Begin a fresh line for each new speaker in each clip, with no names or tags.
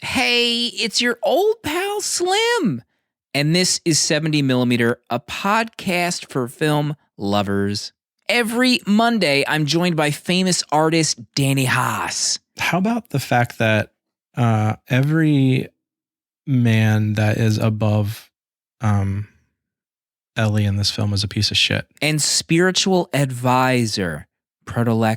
Hey, it's your old pal Slim. And this is 70 Millimeter, a podcast for film lovers. Every Monday, I'm joined by famous artist Danny Haas.
How about the fact that every man that is above Ellie in this film is a piece of shit?
And spiritual advisor, Proto.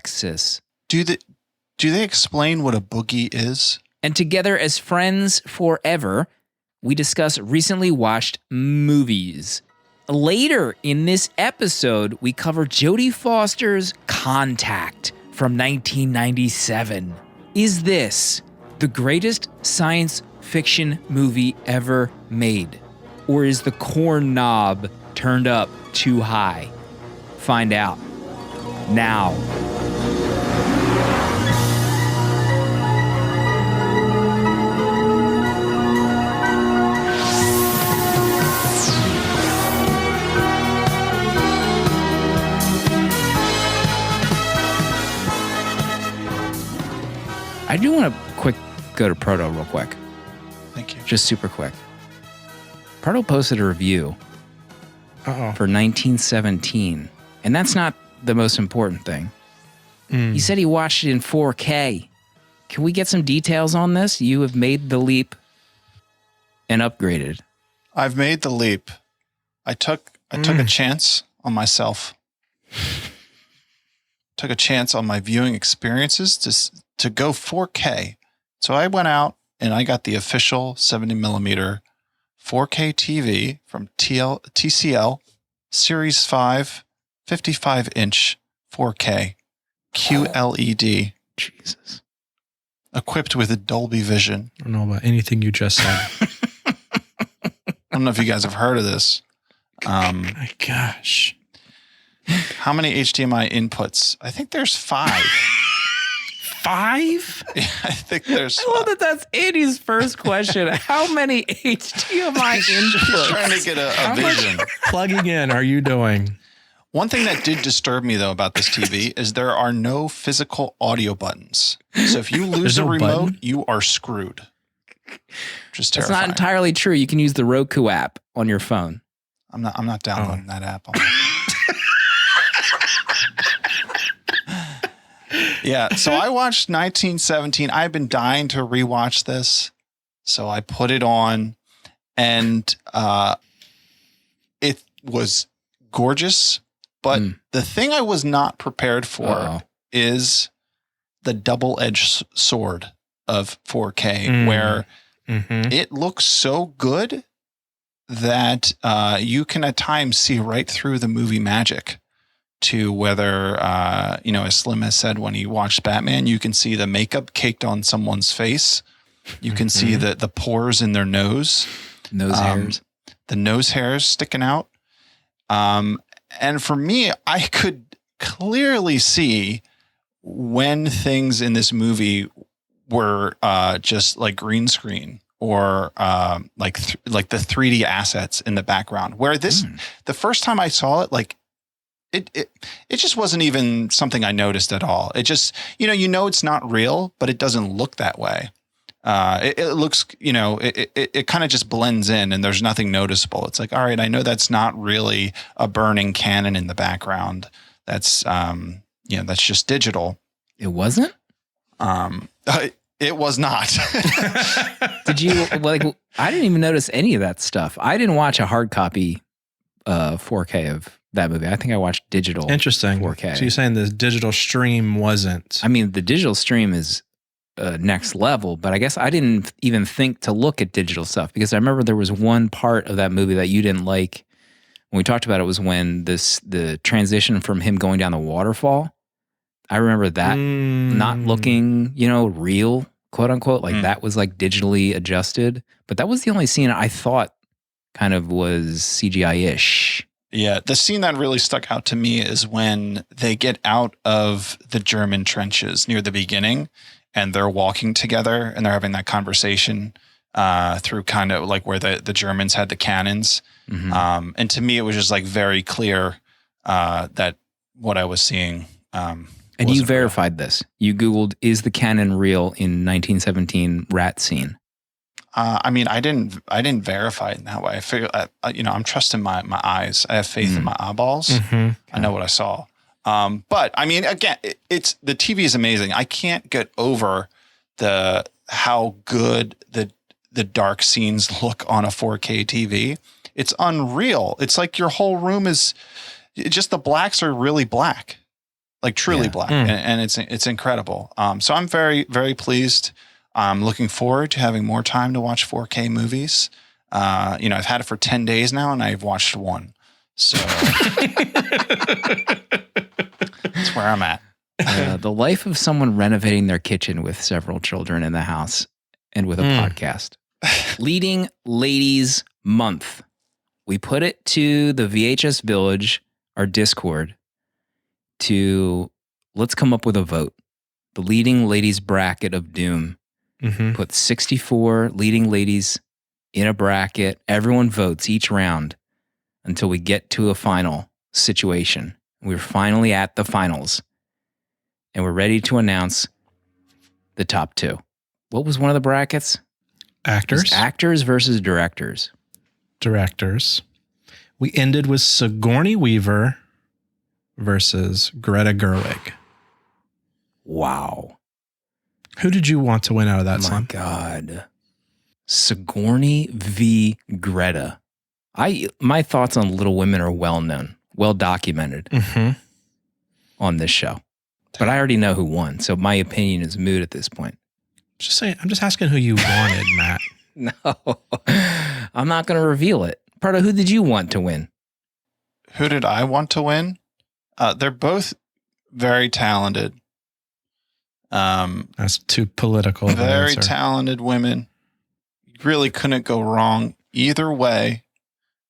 Do they explain what a boogie is?
And together as friends forever, we discuss recently watched movies. Later in this episode, we cover Jodie Foster's Contact from 1997. Is this the greatest science fiction movie ever made? Or is the corn knob turned up too high? Find out now. I do want to go to Proto real quick.
Thank you.
Just super quick. Proto posted a review for 1917, and that's not the most important thing. He said he watched it in 4K. Can we get some details on this? You have made the leap and upgraded.
I've made the leap. I took a chance on myself. Took a chance on my viewing experiences to go 4K. So I went out and I got the official 70 millimeter 4K TV from TCL Series 5 55-inch 4K QLED.
Jesus.
Equipped with a Dolby Vision.
I don't know about anything you just said.
I don't know if you guys have heard of this.
My gosh.
How many HDMI inputs? I think there's 5.
5?
Yeah, I think there's 5.
I love that that's Andy's first question. How many HDMI
He's
inputs?
trying to get a vision.
Plugging in are you doing?
One thing that did disturb me, though, about this TV is there are no physical audio buttons. So if you lose a remote, you are screwed. Just terrifying.
That's not entirely true. You can use the Roku app on your phone.
I'm not downloading that app. Yeah, so I watched 1917. I've been dying to rewatch this, so I put it on, and it was gorgeous. But the thing I was not prepared for is the double-edged sword of 4K, where it looks so good that you can at times see right through the movie magic. To whether, as Slim has said, when he watched Batman, you can see the makeup caked on someone's face. You can see the pores in their nose.
Nose hairs.
The nose hairs sticking out. And for me, I could clearly see when things in this movie were just like green screen or like the 3D assets in the background. Where this, the first time I saw it, like, It just wasn't even something I noticed at all. It just, it's not real, but it doesn't look that way. It looks, it kind of just blends in and there's nothing noticeable. It's like, all right, I know that's not really a burning cannon in the background. That's, that's just digital.
It wasn't?
It was not.
Did you, I didn't even notice any of that stuff. I didn't watch a hard copy 4K of that movie. I think I watched digital.
Interesting.
4K.
So you're saying the digital stream wasn't?
I mean, the digital stream is next level, but I guess I didn't even think to look at digital stuff because I remember there was one part of that movie that you didn't like. When we talked about it was when the transition from him going down the waterfall. I remember that not looking, real, quote unquote, like that was like digitally adjusted. But that was the only scene I thought kind of was CGI-ish.
Yeah, the scene that really stuck out to me is when they get out of the German trenches near the beginning and they're walking together and they're having that conversation through kind of like where the Germans had the cannons. And to me, it was just like very clear that what I was seeing.
And you verified this. You Googled, is the cannon real in 1917 rat scene?
I mean, I didn't verify it in that way. I figure, I'm trusting my eyes. I have faith in my eyeballs. I know what I saw. But I mean, again, it's the TV is amazing. I can't get over how good the dark scenes look on a 4K TV. It's unreal. It's like your whole room is just the blacks are really black, like truly black, and it's incredible. So I'm very, very pleased. I'm looking forward to having more time to watch 4K movies. I've had it for 10 days now, and I've watched one. So that's where I'm at.
The life of someone renovating their kitchen with several children in the house and with a podcast. Leading Ladies Month. We put it to the VHS Village, our Discord, to let's come up with a vote. The leading ladies bracket of doom. Put 64 leading ladies in a bracket. Everyone votes each round until we get to a final situation. We're finally at the finals. And we're ready to announce the top 2. What was one of the brackets?
Actors.
Actors versus directors.
Directors. We ended with Sigourney Weaver versus Greta Gerwig.
Wow.
Who did you want to win out of that,
Oh my
Slim?
God. Sigourney v. Greta. My thoughts on Little Women are well known, well documented on this show. But I already know who won, so my opinion is moot at this point.
Just saying, I'm just asking who you wanted, Matt.
No, I'm not going to reveal it. Proto, who did you want to win?
Who did I want to win? They're both very talented.
That's too political.
Very talented women. Really couldn't go wrong either way.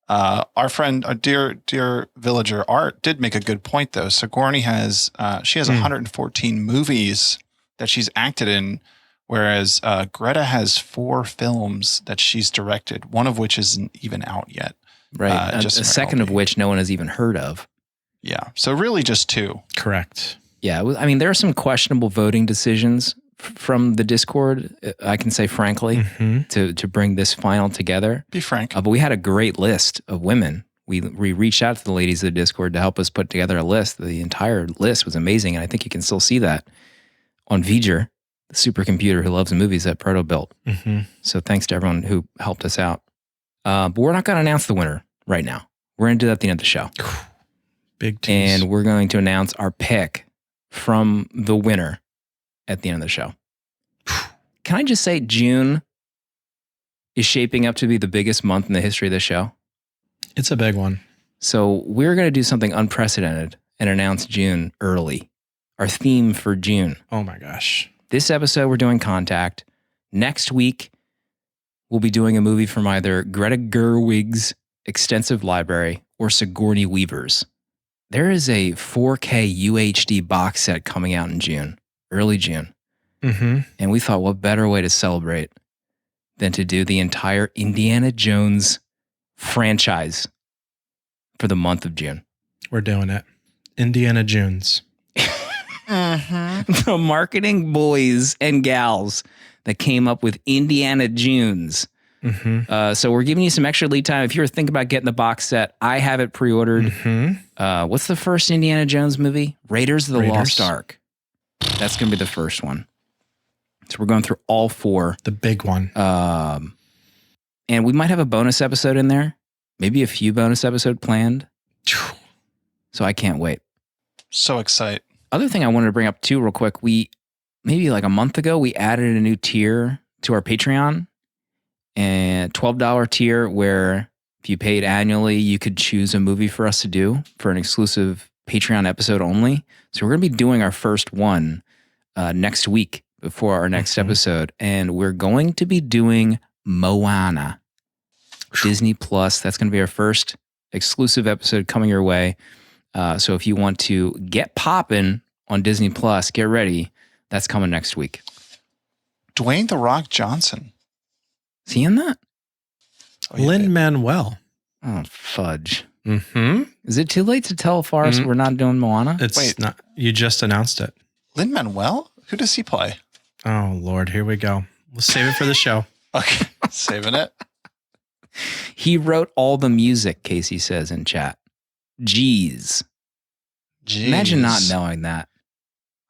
Our friend, our dear villager Art did make a good point though. Sigourney has 114 movies that she's acted in, whereas Greta has 4 films that she's directed, one of which isn't even out yet.
Right.
Just
a second of which no one has even heard of.
Yeah. So really just 2.
Correct.
Yeah. I mean, there are some questionable voting decisions from the Discord, I can say frankly, to bring this final together.
Be frank.
But we had a great list of women. We reached out to the ladies of the Discord to help us put together a list. The entire list was amazing, and I think you can still see that on V'ger, the supercomputer who loves movies that Proto built. So thanks to everyone who helped us out. But we're not going to announce the winner right now. We're going to do that at the end of the show.
Big tease.
And we're going to announce our pick from the winner at the end of the show. Can I just say June is shaping up to be the biggest month in the history of the show?
It's a big one.
So we're going to do something unprecedented and announce June early. Our theme for June.
Oh my gosh.
This episode, we're doing Contact. Next week, we'll be doing a movie from either Greta Gerwig's extensive library or Sigourney Weaver's. There is a 4K UHD box set coming out in June, early June. And we thought, what better way to celebrate than to do the entire Indiana Jones franchise for the month of June.
We're doing it. Indiana Jones.
The marketing boys and gals that came up with Indiana Jones. So we're giving you some extra lead time. If you're thinking about getting the box set, I have it pre-ordered. What's the first Indiana Jones movie? Raiders of the Lost Ark. That's going to be the first one. So we're going through all 4.
The big one.
And we might have a bonus episode in there. Maybe a few bonus episodes planned. So I can't wait.
So excited.
Other thing I wanted to bring up too real quick. Maybe like a month ago, we added a new tier to our Patreon. And $12 tier where if you paid annually, you could choose a movie for us to do for an exclusive Patreon episode only. So we're going to be doing our first one next week before our next episode. And we're going to be doing Moana. Disney Plus. That's going to be our first exclusive episode coming your way. So if you want to get popping on Disney Plus, get ready. That's coming next week.
Dwayne "The Rock" Johnson.
Is he in that?
Lin-Manuel.
Oh, fudge. Is it too late to tell Forrest we're not doing Moana?
It's not. You just announced it.
Lin-Manuel? Who does he play?
Oh, Lord. Here we go. We'll save it for the show.
Okay. Saving it.
He wrote all the music, Casey says in chat. Jeez. Imagine not knowing that.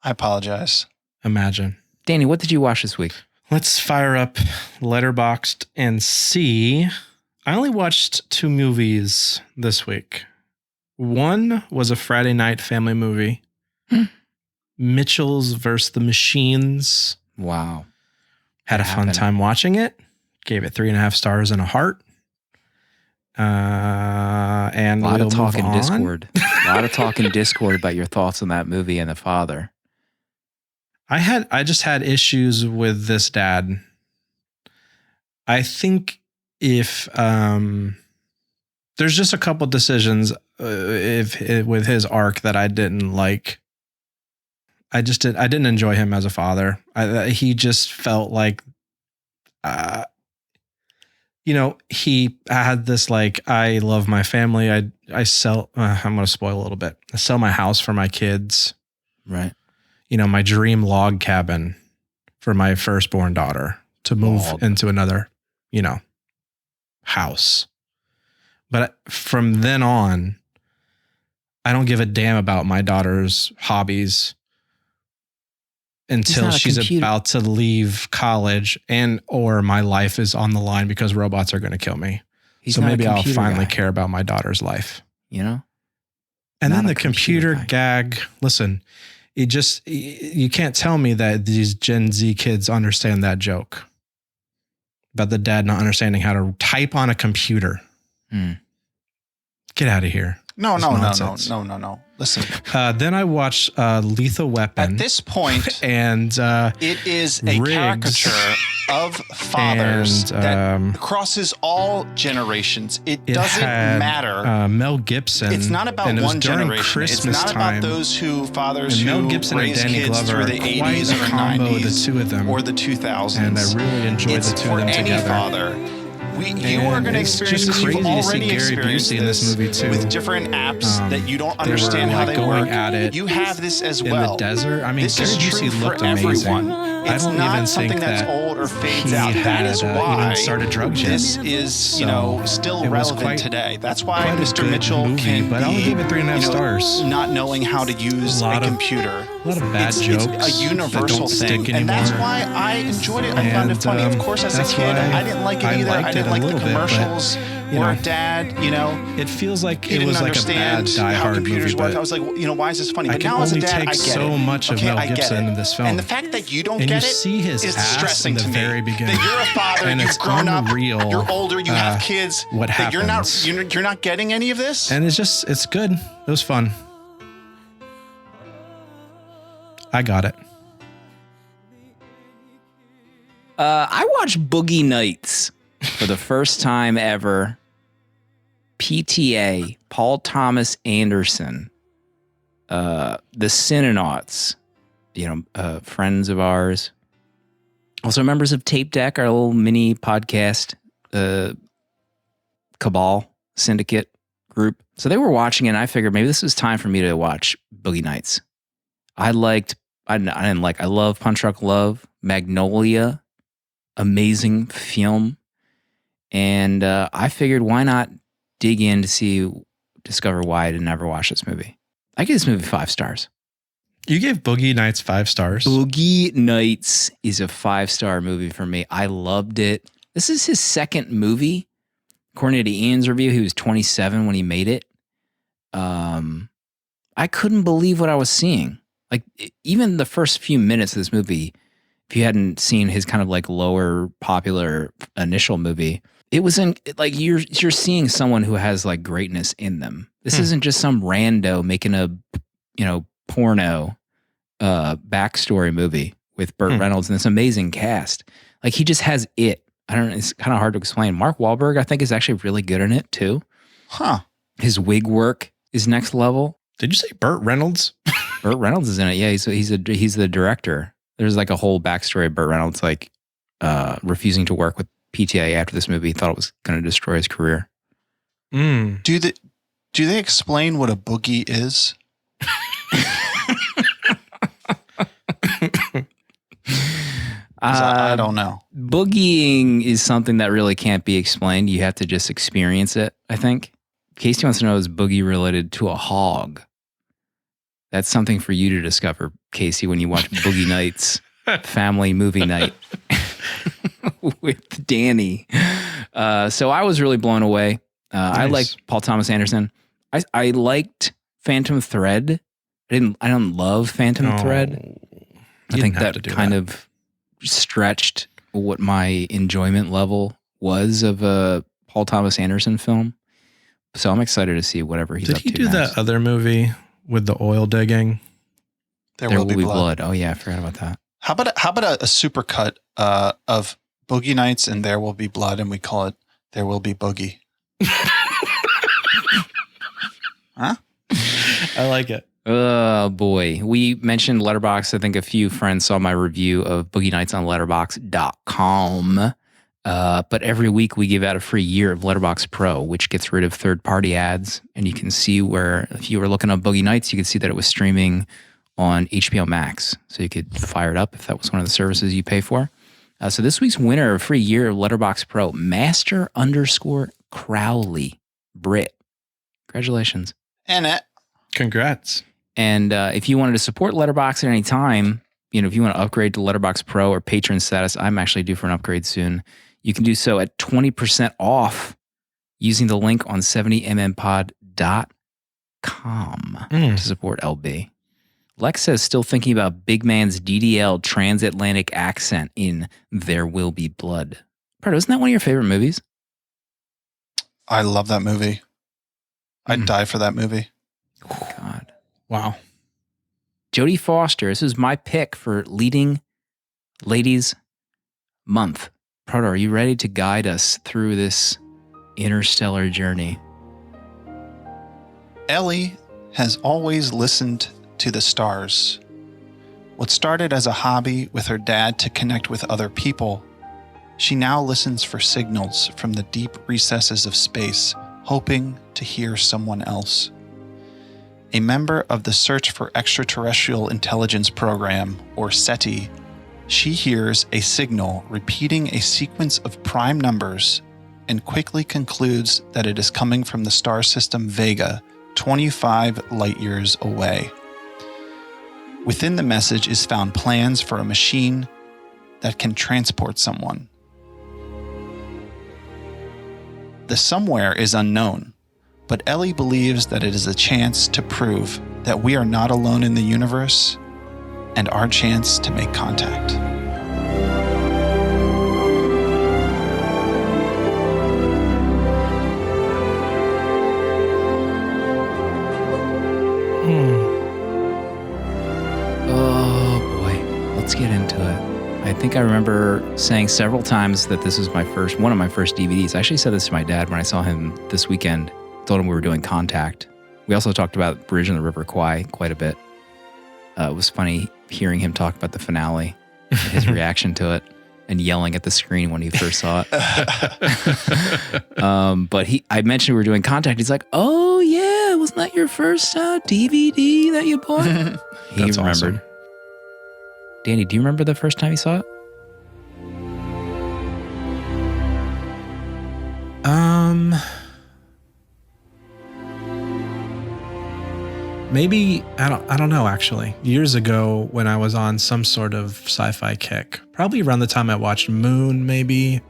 I apologize.
Imagine.
Danny, what did you watch this week?
Let's fire up Letterboxd and see. I only watched 2 movies this week. One was a Friday night family movie. Mitchell's vs. the Machines.
Wow.
Had a fun time watching it. Gave it 3.5 stars and a heart. And
a lot
we'll
of talk
move
in
on.
Discord. A lot of talk in Discord about your thoughts on that movie and the father.
I just had issues with this dad. I think if there's just a couple decisions with his arc that I didn't like. I didn't enjoy him as a father. He just felt like, he had this like, I love my family. I sell. I'm going to spoil a little bit. I sell my house for my kids.
Right.
My dream log cabin for my firstborn daughter to move into another, house. But from then on, I don't give a damn about my daughter's hobbies until she's about to leave college or my life is on the line because robots are going to kill me. So maybe I'll finally care about my daughter's life. And then the computer gag, listen, you can't tell me that these Gen Z kids understand that joke about the dad not understanding how to type on a computer. Get out of here.
No. Listen.
Then I watched Lethal Weapon.
At this point,
and
it is a caricature of fathers that crosses all generations. It doesn't matter.
Mel Gibson.
It's not about one generation.
Christmas
it's not
time.
about those fathers
and
who
Mel Gibson
raised
and Danny
kids
Glover
through the 80s or 90s,
the two of them,
or the 2000s.
And I really enjoyed the two of them together.
Any father. You are going to experience this. You've already experienced this
movie too.
with different apps that you don't understand how they work. You have this as well.
In the desert. I mean,
this
Gary
is true
Busey looked
for
amazing.
everyone. It's not something that's old or fades out. That is why
started drugs
this is, still relevant today. That's why Mr. Mitchell can
but I only gave it 3.5 stars.
Not knowing how to use a computer.
A lot of bad jokes.
It's a universal thing, and that's why I enjoyed it. I found it funny. Of course, as a kid, I didn't like it either. I didn't like the commercials. Or dad,
it feels like
it was like a bad
Die Hard
computers
movie.
Work. I was like, why is this funny? But
I
now as a dad,
take
I get
so much of Mel Gibson in this film,
and the fact that you don't
and
get
you see his
is
ass
distressing
in the
to me.
very beginning.
That you're a father,
and
you've grown
unreal,
up, you're older, you have kids.
What
that
happens?
You're not getting any of this,
and it's good. It was fun. I got it.
I watched Boogie Nights for the first time ever. PTA, Paul Thomas Anderson, the Cinenauts, friends of ours. Also members of Tape Deck, our little mini podcast, cabal syndicate group. So they were watching it, and I figured maybe this was time for me to watch Boogie Nights. I love Punch Drunk Love, Magnolia, amazing film. And I figured why not dig in to discover why I didn't ever watch this movie. I give this movie 5 stars.
You gave Boogie Nights 5 stars?
Boogie Nights is a 5-star movie for me. I loved it. This is his second movie. According to Ian's review, he was 27 when he made it. I couldn't believe what I was seeing. Like, even the first few minutes of this movie, if you hadn't seen his kind of like lower popular initial movie, it wasn't like you're seeing someone who has like greatness in them. This isn't just some rando making a, porno backstory movie with Burt Reynolds and this amazing cast. Like, he just has it. I don't know. It's kind of hard to explain. Mark Wahlberg, I think, is actually really good in it too.
Huh.
His wig work is next level.
Did you say Burt Reynolds?
Burt Reynolds is in it. Yeah, he's the director. There's like a whole backstory of Burt Reynolds, like refusing to work with PTA after this movie. He thought it was going to destroy his career.
Do they explain what a boogie is? I don't know.
Boogieing is something that really can't be explained. You have to just experience it, I think. Casey wants to know, is boogie related to a hog? That's something for you to discover, Casey, when you watch Boogie Nights family movie night with Danny. So I was really blown away. Nice. I liked Paul Thomas Anderson. I liked Phantom Thread. I don't love Phantom Thread. I think that kind of stretched what my enjoyment level was of a Paul Thomas Anderson film. So I'm excited to see whatever he's up to.
Did he do that other movie with the oil digging?
There will be blood.
Oh yeah, I forgot about that.
How about a super cut of Boogie Nights and There Will Be Blood, and we call it There Will Be Boogie? Huh?
I like it.
Oh boy. We mentioned Letterboxd. I think a few friends saw my review of Boogie Nights on letterboxd.com. But every week we give out a free year of Letterboxd Pro, which gets rid of third-party ads. And you can see where, if you were looking up Boogie Nights, you could see that it was streaming on HBO Max. So you could fire it up if that was one of the services you pay for. So this week's winner of a free year of Letterboxd Pro, Master_Crowley Brit. Congratulations.
And it.
Congrats.
And if you wanted to support Letterboxd at any time, if you want to upgrade to Letterboxd Pro or patron status, I'm actually due for an upgrade soon. You can do so at 20% off using the link on 70mmpod.com to support LB. Lex says, still thinking about Big Man's DDL transatlantic accent in There Will Be Blood. Proto, isn't that one of your favorite movies?
I love that movie. I'd die for that movie.
Oh, God.
Wow.
Jodie Foster, this is my pick for Leading Ladies Month. Proto, are you ready to guide us through this interstellar journey?
Ellie has always listened to the stars. What started as a hobby with her dad to connect with other people, she now listens for signals from the deep recesses of space, hoping to hear someone else. A member of the Search for Extraterrestrial Intelligence Program, or SETI, she hears a signal repeating a sequence of prime numbers and quickly concludes that it is coming from the star system Vega, 25 light-years away. Within the message is found plans for a machine that can transport someone. The somewhere is unknown, but Ellie believes that it is a chance to prove that we are not alone in the universe and our chance to make contact.
Oh boy, let's get into it. I think I remember saying several times that this was one of my first DVDs. I actually said this to my dad when I saw him this weekend. Told him we were doing Contact. We also talked about Bridge on the River Kwai quite a bit. It was funny hearing him talk about the finale, his reaction to it, and yelling at the screen when he first saw it. But I mentioned we were doing Contact. He's like, "Oh yeah, wasn't that your first DVD that you bought?" He
That's
remembered.
Awesome.
Danny, do you remember the first time you saw it?
Maybe I don't know actually. Years ago when I was on some sort of sci-fi kick, probably around the time I watched Moon, maybe.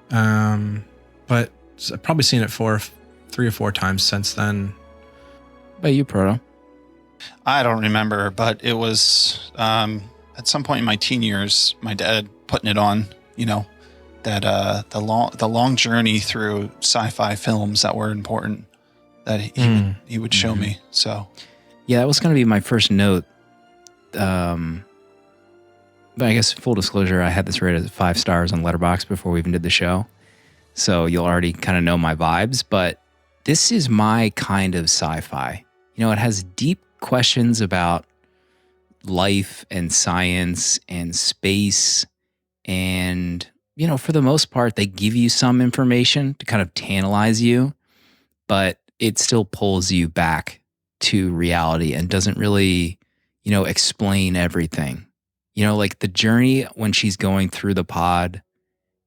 But I've probably seen it 3 or 4 times since then.
What about you, Proto?
I don't remember, but it was at some point in my teen years, my dad putting it on. That the long journey through sci-fi films that were important. That he would show me. So,
yeah, that was going to be my first note. But I guess full disclosure, I had this rated at 5 stars on Letterboxd before we even did the show. So you'll already kind of know my vibes. But this is my kind of sci-fi. It has deep questions about life and science and space. And, for the most part, they give you some information to kind of tantalize you. But it still pulls you back to reality and doesn't really, explain everything. You know, like the journey when she's going through the pod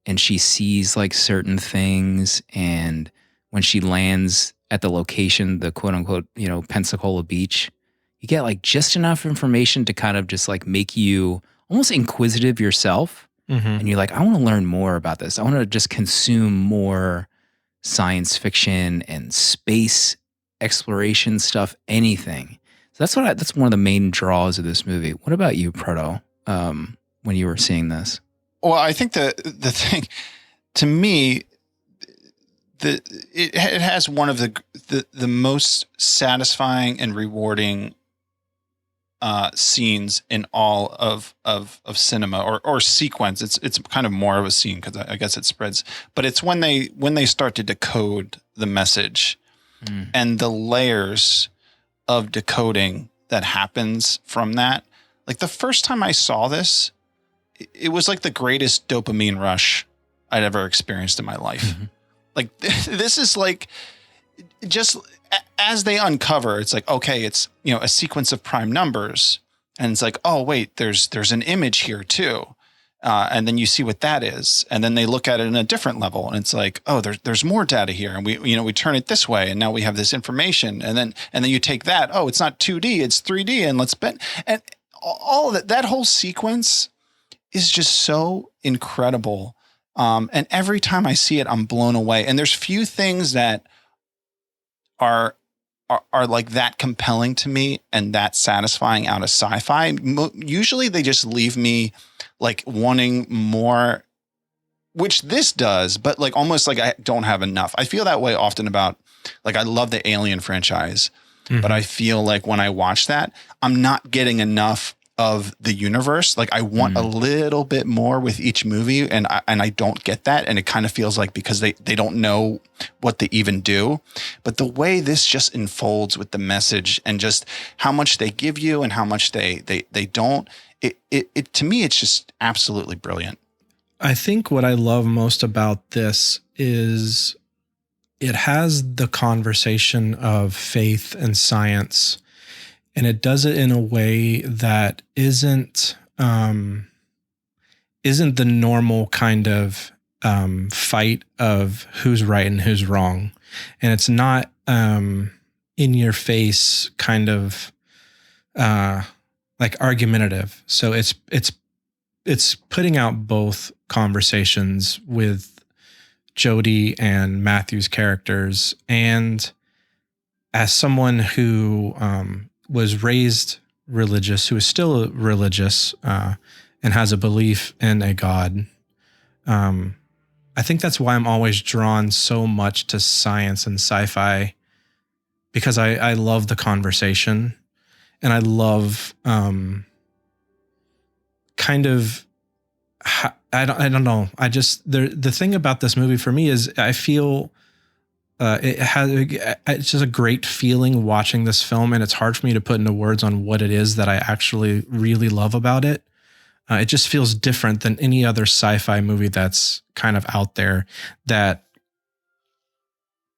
and she sees like certain things, and when she lands at the location, the quote unquote, you know, Pensacola Beach, you get like just enough information to kind of just like make you almost inquisitive yourself. And you're like, I want to learn more about this. I want to just consume more science fiction and space exploration stuff, anything. So that's one of the main draws of this movie. What about you, Proto, when you were seeing this?
Well, I think the thing, to me, it has one of the most satisfying and rewarding scenes in all of cinema or sequence. It's kind of more of a scene because I guess it spreads, but it's when they start to decode the message and the layers of decoding that happens from that. Like the first time I saw this, it was like the greatest dopamine rush I'd ever experienced in my life. Like this is like just as they uncover, it's like, okay, it's, you know, a sequence of prime numbers, and it's like, oh wait, there's an image here too. And then you see what that is. And then they look at it in a different level, and it's like, oh, there's more data here. And we turn it this way, and now we have this information. And then you take that, oh, it's not 2D, it's 3D. And let's bet. And all of that whole sequence is just so incredible. And every time I see it, I'm blown away. And there's few things that are like that compelling to me and that satisfying out of sci-fi. Usually they just leave me like wanting more, which this does, but like almost like I don't have enough. I feel that way often about, like, I love the Alien franchise, but I feel like when I watch that, I'm not getting enough of the universe. Like I want a little bit more with each movie, and I don't get that. And it kind of feels like because they don't know what they even do. But the way this just unfolds with the message and just how much they give you and how much they don't, it to me, it's just absolutely brilliant.
I think what I love most about this is it has the conversation of faith and science, and it does it in a way that isn't the normal kind of fight of who's right and who's wrong. And it's not in your face kind of like argumentative. So it's putting out both conversations with Jodie and Matthew's characters. And as someone who was raised religious, who is still religious and has a belief in a God, I think that's why I'm always drawn so much to science and sci-fi, because I love the conversation, and I love kind of, I don't know. I just, the thing about this movie for me is I feel it's just a great feeling watching this film, and it's hard for me to put into words on what it is that I actually really love about it. It just feels different than any other sci-fi movie that's kind of out there that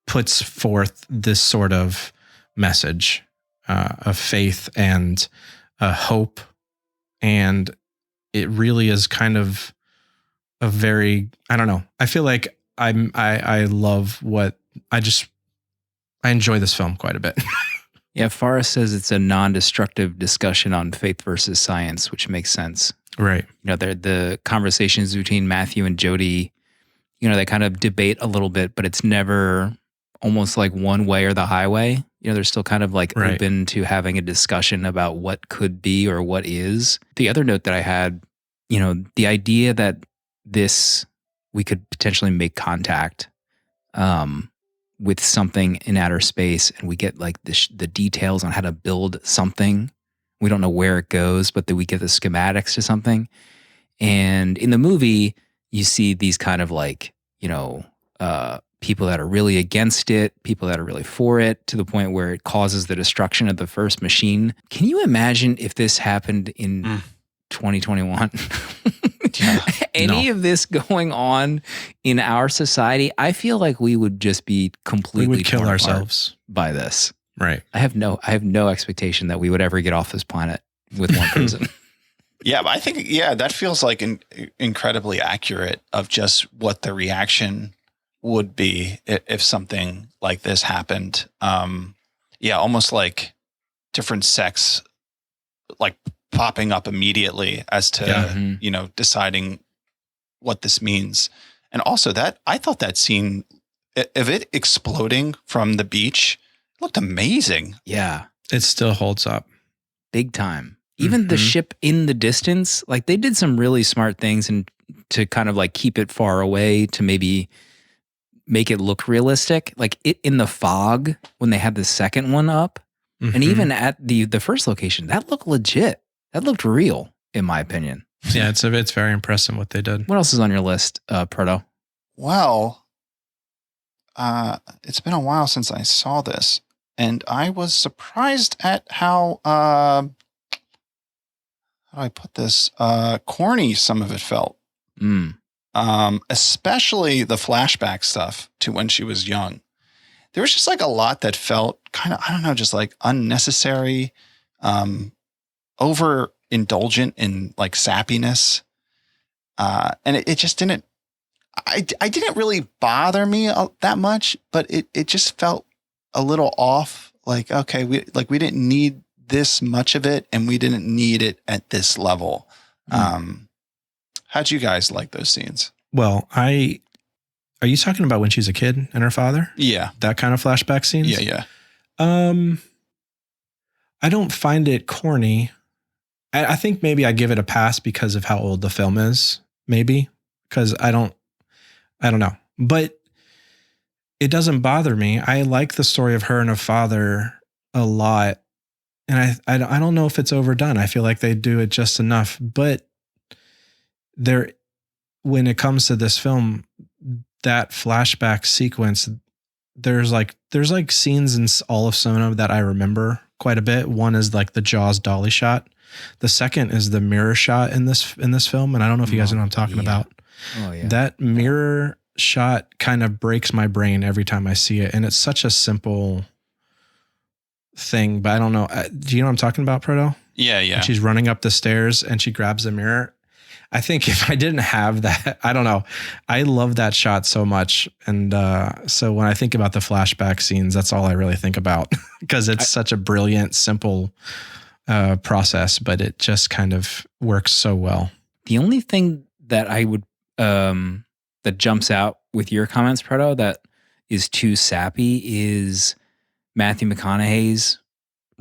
puts forth this sort of message of faith and hope. And it really is kind of a very, I don't know. I feel like I love what I enjoy this film quite a bit.
Yeah, Forrest says it's a non-destructive discussion on faith versus science, which makes sense.
Right.
You know, the conversations between Matthew and Jodie, you know, they kind of debate a little bit, but it's never almost like one way or the highway. You know, they're still kind of like open to having a discussion about what could be or what is. The other note that I had, you know, the idea that we could potentially make contact with something in outer space, and we get like the details on how to build something. We don't know where it goes, but then we get the schematics to something. And in the movie, you see these kind of like, you know, people that are really against it, people that are really for it, to the point where it causes the destruction of the first machine. Can you imagine if this happened in 2021? Any of this going on in our society, I feel like we would just be completely
we would kill ourselves
by this.
Right.
I have no expectation that we would ever get off this planet with one person.
Yeah, I think, that feels like incredibly accurate of just what the reaction would be if something like this happened. Almost like different sects like popping up immediately as to, deciding what this means. And also I thought that scene of it exploding from the beach looked amazing.
Yeah.
It still holds up.
Big time. Even the ship in the distance, like they did some really smart things and to kind of like keep it far away to maybe make it look realistic. Like it in the fog when they had the second one up, and even at the first location, that looked legit. That looked real, in my opinion.
Yeah, it's very impressive what they did.
What else is on your list, Proto?
Well, it's been a while since I saw this, and I was surprised at how do I put this? Corny some of it felt. Especially the flashback stuff to when she was young. There was just like a lot that felt kind of, I don't know, just like unnecessary, overindulgent in like sappiness. And it just didn't, I didn't really bother me that much, but it just felt a little off. Like, okay, we didn't need this much of it, and we didn't need it at this level. How'd you guys like those scenes?
Well, are you talking about when she's a kid and her father?
Yeah.
That kind of flashback scenes?
Yeah.
I don't find it corny. I think maybe I give it a pass because of how old the film is, maybe. Because I don't know. But it doesn't bother me. I like the story of her and her father a lot. And I don't know if it's overdone. I feel like they do it just enough. But when it comes to this film, that flashback sequence, there's like scenes in all of Sona that I remember quite a bit. One is like the Jaws dolly shot. The second is the mirror shot in this film. And I don't know if you guys know what I'm talking about.
Oh yeah.
That mirror shot kind of breaks my brain every time I see it. And it's such a simple thing, but I don't know. Do you know what I'm talking about, Proto?
Yeah.
And she's running up the stairs and she grabs the mirror. I think if I didn't have that, I don't know. I love that shot so much. And so when I think about the flashback scenes, that's all I really think about because it's such a brilliant, simple process, but it just kind of works so well.
The only thing that I would, that jumps out with your comments, Proto, that is too sappy is Matthew McConaughey's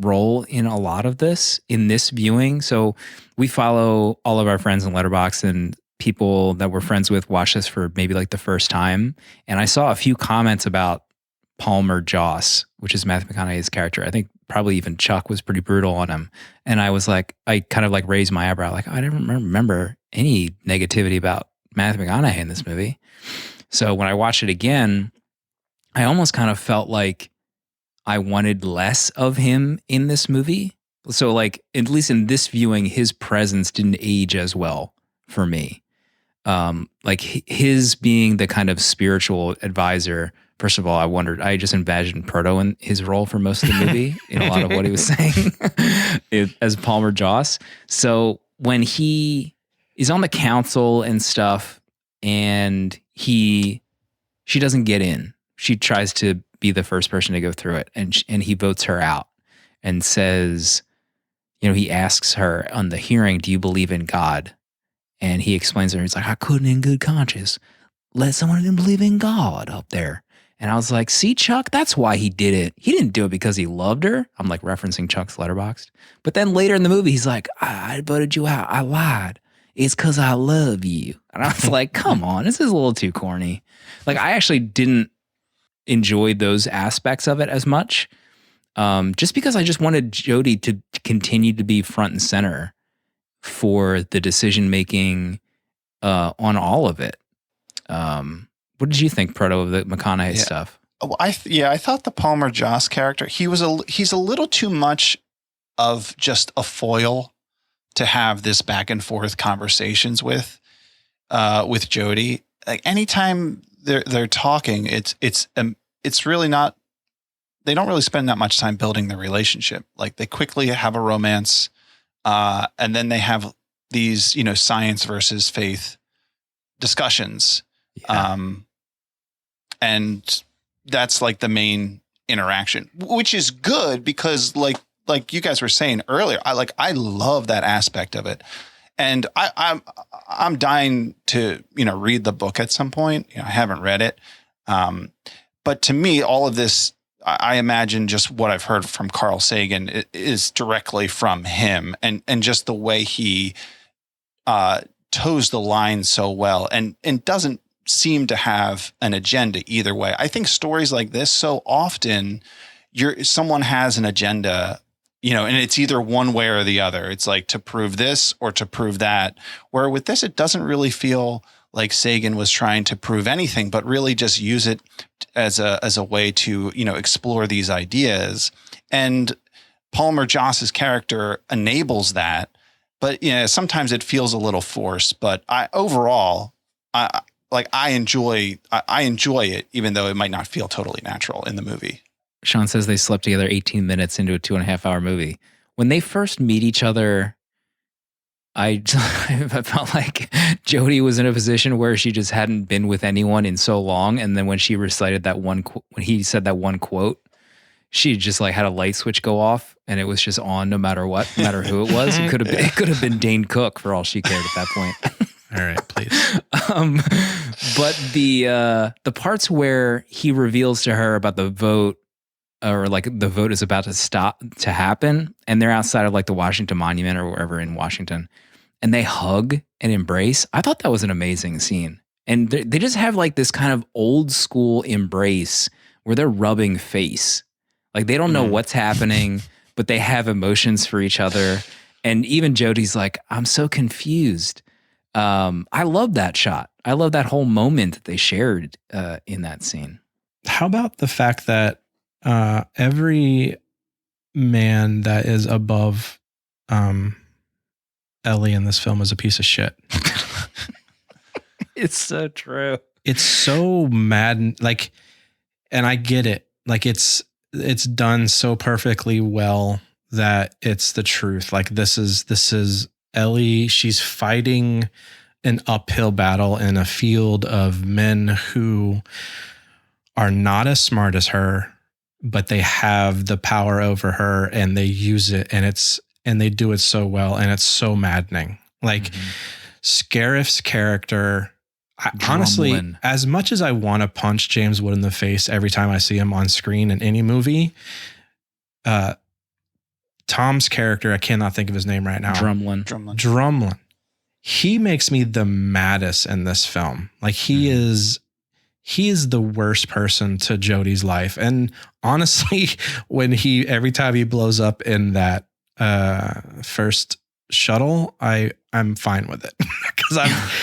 role in a lot of this in this viewing. So we follow all of our friends in Letterboxd, and people that we're friends with watch this for maybe like the first time. And I saw a few comments about Palmer Joss, which is Matthew McConaughey's character. I think probably even Chuck was pretty brutal on him. And I was like, I kind of like raised my eyebrow, like I didn't remember any negativity about Matthew McConaughey in this movie. So when I watched it again, I almost kind of felt like I wanted less of him in this movie. So like, at least in this viewing, his presence didn't age as well for me. Like his being the kind of spiritual advisor. First of all, I just imagined Proto in his role for most of the movie in a lot of what he was saying as Palmer Joss. So when he is on the council and stuff and she doesn't get in, she tries to be the first person to go through it. And he votes her out and says, he asks her on the hearing, do you believe in God? And he explains to her, he's like, I couldn't in good conscience let someone who didn't believe in God up there. And I was like, see, Chuck, that's why he did it. He didn't do it because he loved her. I'm like referencing Chuck's Letterboxd. But then later in the movie, he's like, I voted you out. I lied. It's because I love you. And I was like, come on, this is a little too corny. Like, I actually didn't enjoy those aspects of it as much. Just because I just wanted Jodie to continue to be front and center for the decision-making on all of it. What did you think, Proto, of the McConaughey stuff?
Well, I thought the Palmer Joss character, he's a little too much of just a foil to have this back and forth conversations with Jodie. Like anytime they're talking, it's really not. They don't really spend that much time building the relationship. Like they quickly have a romance, and then they have these, science versus faith discussions.
Yeah.
And that's like the main interaction, which is good because like you guys were saying earlier, I love that aspect of it. And I'm dying to, read the book at some point. I haven't read it. But to me, all of this, I imagine just what I've heard from Carl Sagan is directly from him, and just the way he toes the line so well and doesn't seem to have an agenda either way. I think stories like this, so often someone has an agenda, and it's either one way or the other. It's like to prove this or to prove that. Where with this, it doesn't really feel like Sagan was trying to prove anything, but really just use it as a way to, explore these ideas. And Palmer Joss's character enables that, but sometimes it feels a little forced. But I enjoy it, even though it might not feel totally natural in the movie.
Sean says they slept together 18 minutes into a 2.5 hour movie. When they first meet each other, I felt like Jodie was in a position where she just hadn't been with anyone in so long. And then when she recited that when he said that one quote, she just like had a light switch go off and it was just on no matter what, no matter who it was. It could have been Dane Cook for all she cared at that point.
All right, please.
But the parts where he reveals to her about the vote, or like the vote is about to happen, and they're outside of like the Washington Monument or wherever in Washington, and they hug and embrace. I thought that was an amazing scene. And they just have like this kind of old school embrace where they're rubbing face. Like they don't know what's happening, but they have emotions for each other. And even Jodie's like, I'm so confused. I love that shot. I love that whole moment that they shared in that scene.
How about the fact that every man that is above Ellie in this film is a piece of shit.
It's so true.
It's so mad. Like, and I get it. Like it's done so perfectly well that it's the truth. Like this is Ellie. She's fighting an uphill battle in a field of men who are not as smart as her, but they have the power over her and they use it, and they do it so well, and it's so maddening. Like Scarif's character, honestly, as much as I want to punch James Wood in the face every time I see him on screen in any movie, Tom's character, I cannot think of his name right now. Drumlin. He makes me the maddest in this film. Like he is the worst person to Jodie's life. And honestly, every time he blows up in that first shuttle, I'm fine with it because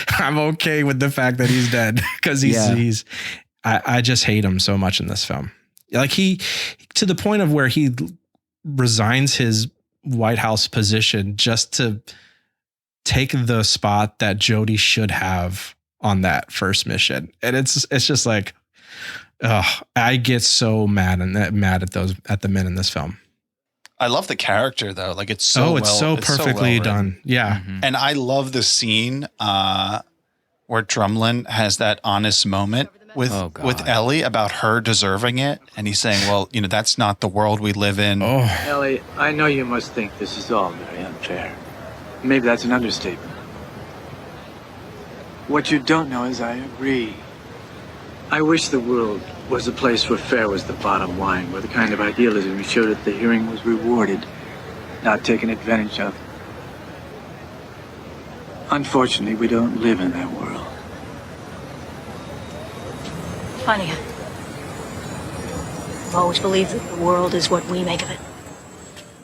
I'm okay with the fact that he's dead because I just hate him so much in this film. Like he, to the point of where he resigns his White House position just to take the spot that Jodie should have on that first mission. And it's just like, I get so mad at the men in this film.
I love the character though. Like it's so
perfectly done. Yeah.
Mm-hmm. And I love the scene where Drumlin has that honest moment with Ellie about her deserving it. And he's saying, well, that's not the world we live in.
Oh. Ellie, I know you must think this is all very unfair. Maybe that's an understatement. What you don't know is I agree. I wish the world was a place where fair was the bottom line, where the kind of idealism you showed at the hearing was rewarded, not taken advantage of. Unfortunately, we don't live in that world.
Funny. I've always believed that the world is what we make of it.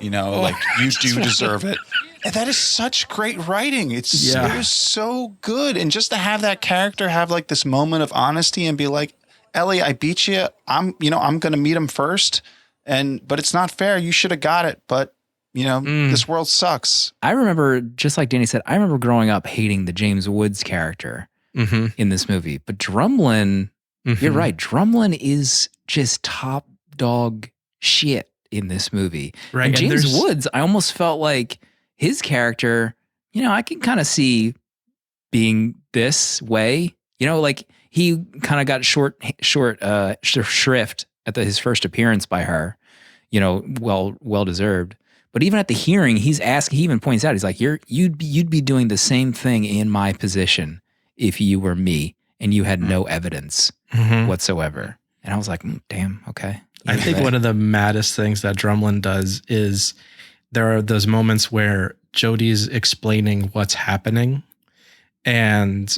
You do deserve it. And that is such great writing. It is so good. And just to have that character have like this moment of honesty and be like, Ellie, I beat you. I'm going to meet him first. But it's not fair. You should have got it. But this world sucks.
I remember, just like Danny said, I remember growing up hating the James Woods character in this movie. But Drumlin, you're right. Drumlin is just top dog shit in this movie. Right. And James Woods, I almost felt like his character I can kind of see being this way. Like he kind of got short shrift at his first appearance by her. Well deserved. But even at the hearing, he even points out, he's like, you'd be doing the same thing in my position if you were me and you had no evidence whatsoever. And I was like, damn, okay.
I think one of the maddest things that Drumlin does is there are those moments where Jodie's explaining what's happening, and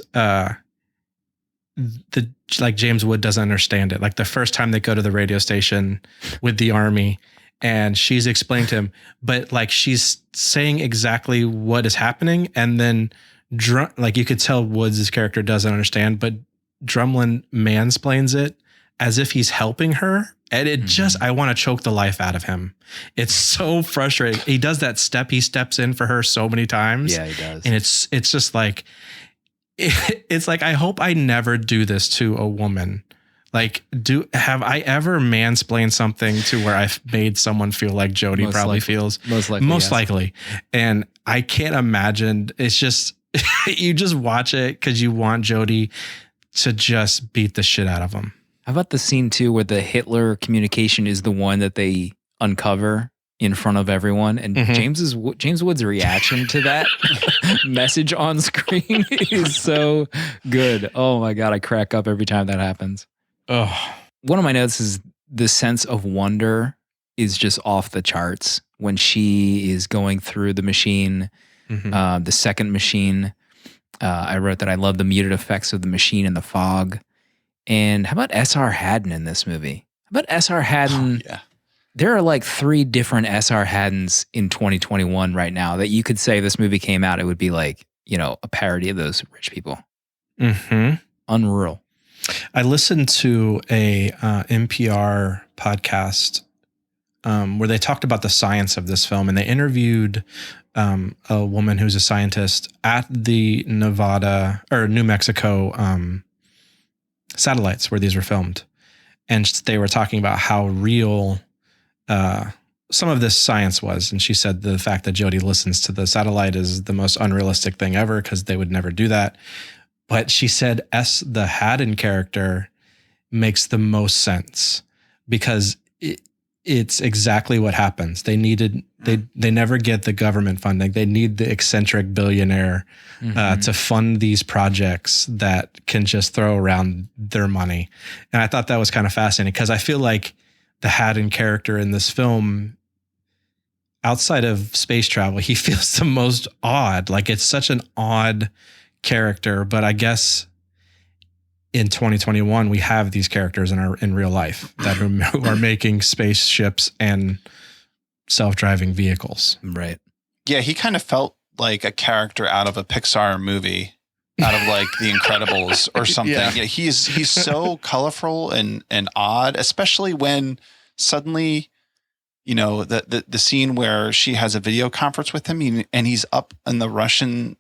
James Wood doesn't understand it. Like the first time they go to the radio station with the army, and she's explaining to him, but like she's saying exactly what is happening, and then you could tell Woods' character doesn't understand, but Drumlin mansplains it as if he's helping her. And it I want to choke the life out of him. It's so frustrating. He does that step. He steps in for her so many times.
Yeah, he does.
And it's just like, it's like, I hope I never do this to a woman. Like, have I ever mansplained something to where I've made someone feel like Jodie feels? Most likely. And I can't imagine. It's just, you just watch it because you want Jodie to just beat the shit out of him.
How about the scene too, where the Hitler communication is the one that they uncover in front of everyone, and James Wood's reaction to that message on screen is so good. Oh my God, I crack up every time that happens.
Oh,
one of my notes is the sense of wonder is just off the charts when she is going through the machine, the second machine. I wrote that I love the muted effects of the machine and the fog. And how about S.R. Haddon in this movie? How about S.R. Haddon?
Yeah.
There are like 3 different S.R. Haddons in 2021 right now that you could say this movie came out, it would be like, a parody of those rich people. Unreal.
I listened to a NPR podcast where they talked about the science of this film, and they interviewed a woman who's a scientist at the New Mexico satellites where these were filmed. And they were talking about how real some of this science was. And she said the fact that Jodie listens to the satellite is the most unrealistic thing ever because they would never do that. But she said the Haddon character makes the most sense because it's exactly what happens. They never get the government funding. They need the eccentric billionaire to fund these projects that can just throw around their money. And I thought that was kind of fascinating because I feel like the Haddon character in this film, outside of space travel, he feels the most odd. Like it's such an odd character, but I guess in 2021, we have these characters in real life that who are making spaceships and self-driving vehicles.
Right.
Yeah, he kind of felt like a character out of a Pixar movie, out of like The Incredibles or something. Yeah, he's so colorful and odd, especially when suddenly, the scene where she has a video conference with him and he's up in the Russian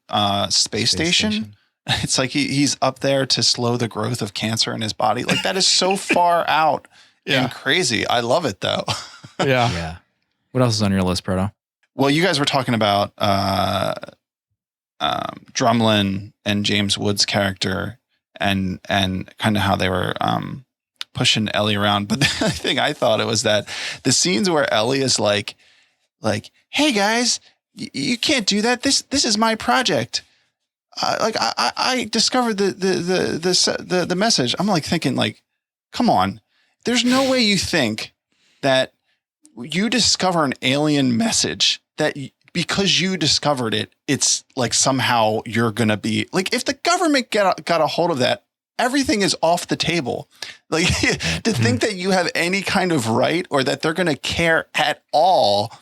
space station. It's like he's up there to slow the growth of cancer in his body. Like that is so far out and crazy. I love it though.
Yeah. What else is on your list, Proto?
Well, you guys were talking about Drumlin and James Wood's character and kind of how they were pushing Ellie around. But the thing I thought it was that the scenes where Ellie is like, hey guys, you can't do that. This is my project. I discovered the message. I'm like thinking like, come on, there's no way you think that you discover an alien message that because you discovered it, it's like somehow you're going to be like, if the government got a hold of that, everything is off the table. Like to think that you have any kind of right or that they're going to care at all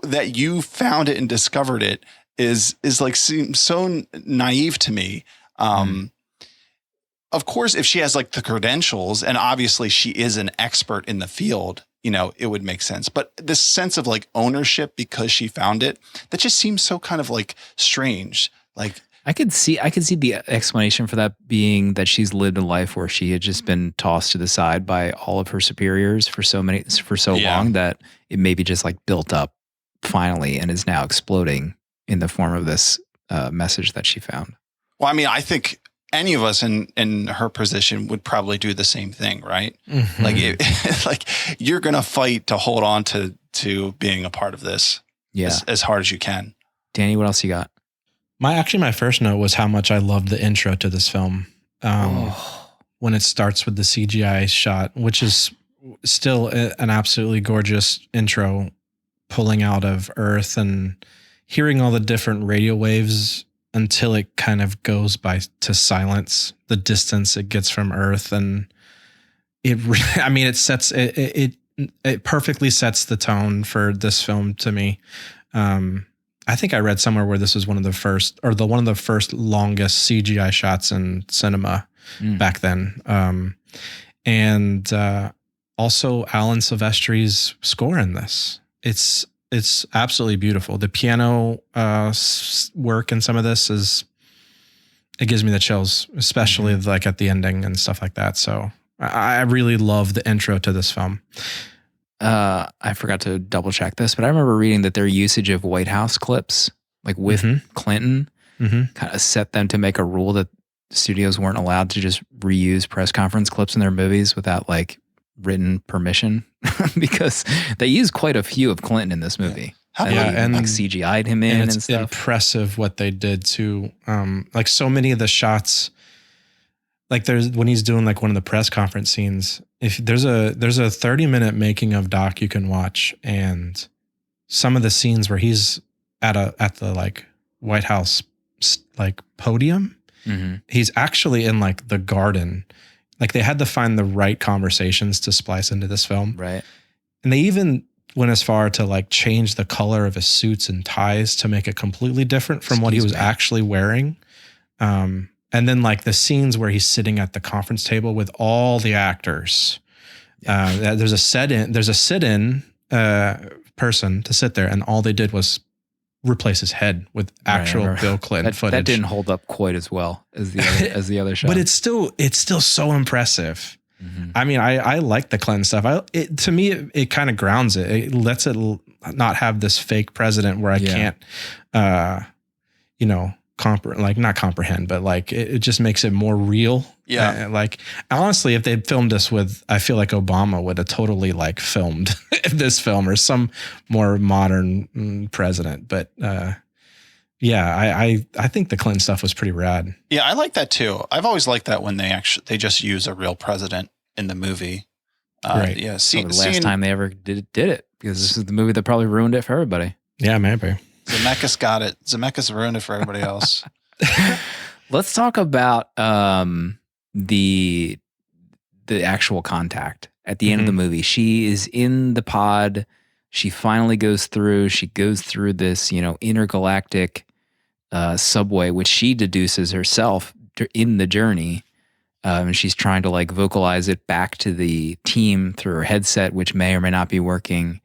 that you found it and discovered it is like seems so naive to me. Of course, if she has like the credentials and obviously she is an expert in the field, it would make sense. But this sense of like ownership because she found it, that just seems so kind of like strange. Like
I could see the explanation for that being that she's lived a life where she had just been tossed to the side by all of her superiors for so long that it maybe just like built up finally and is now exploding in the form of this message that she found.
Well, I mean, I think any of us in her position would probably do the same thing, right? Mm-hmm. Like you're going to fight to hold on to being a part of this as hard as you can.
Danny, what else you got?
My first note was how much I loved the intro to this film. When it starts with the CGI shot, which is still an absolutely gorgeous intro, pulling out of Earth and hearing all the different radio waves until it kind of goes by to silence, the distance it gets from Earth. And it perfectly sets the tone for this film to me. I think I read somewhere where this was one of the first longest CGI shots in cinema back then. And also Alan Silvestri's score in this. It's absolutely beautiful. The piano work in some of this it gives me the chills, especially like at the ending and stuff like that. So I really love the intro to this film.
I forgot to double check this, but I remember reading that their usage of White House clips, like with Clinton, kind of set them to make a rule that studios weren't allowed to just reuse press conference clips in their movies without like written permission, because they used quite a few of Clinton in this movie. And like CGI'd him in and
it's
stuff.
Impressive what they did too. Like so many of the shots, like when he's doing like one of the press conference scenes, if there's a 30-minute making of doc you can watch, and some of the scenes where he's at the like White House like podium, he's actually in like the garden. Like they had to find the right conversations to splice into this film.
Right.
And they even went as far to like change the color of his suits and ties to make it completely different from what he was actually wearing. And then like the scenes where he's sitting at the conference table with all the actors. There's a sit-in person to sit there, and all they did was replace his head with actual Bill Clinton footage.
That didn't hold up quite as well as the other shot.
But it's still so impressive. I mean, I like the Clinton stuff. To me, it kind of grounds it. It lets it not have this fake president where I can't, not comprehend, but like it just makes it more real.
Yeah.
Like honestly, if they filmed this with, I feel like Obama would have totally like filmed this film or some more modern president. But I think the Clinton stuff was pretty rad.
Yeah, I like that too. I've always liked that when they just use a real president in the movie.
Right.
Yeah.
The last time they ever did it, because this is the movie that probably ruined it for everybody.
Yeah, maybe.
Zemeckis got it. Zemeckis ruined it for everybody else.
Let's talk about the actual contact at the end of the movie. She is in the pod. She finally goes through. She goes through this, intergalactic subway, which she deduces herself in the journey. And she's trying to like vocalize it back to the team through her headset, which may or may not be working.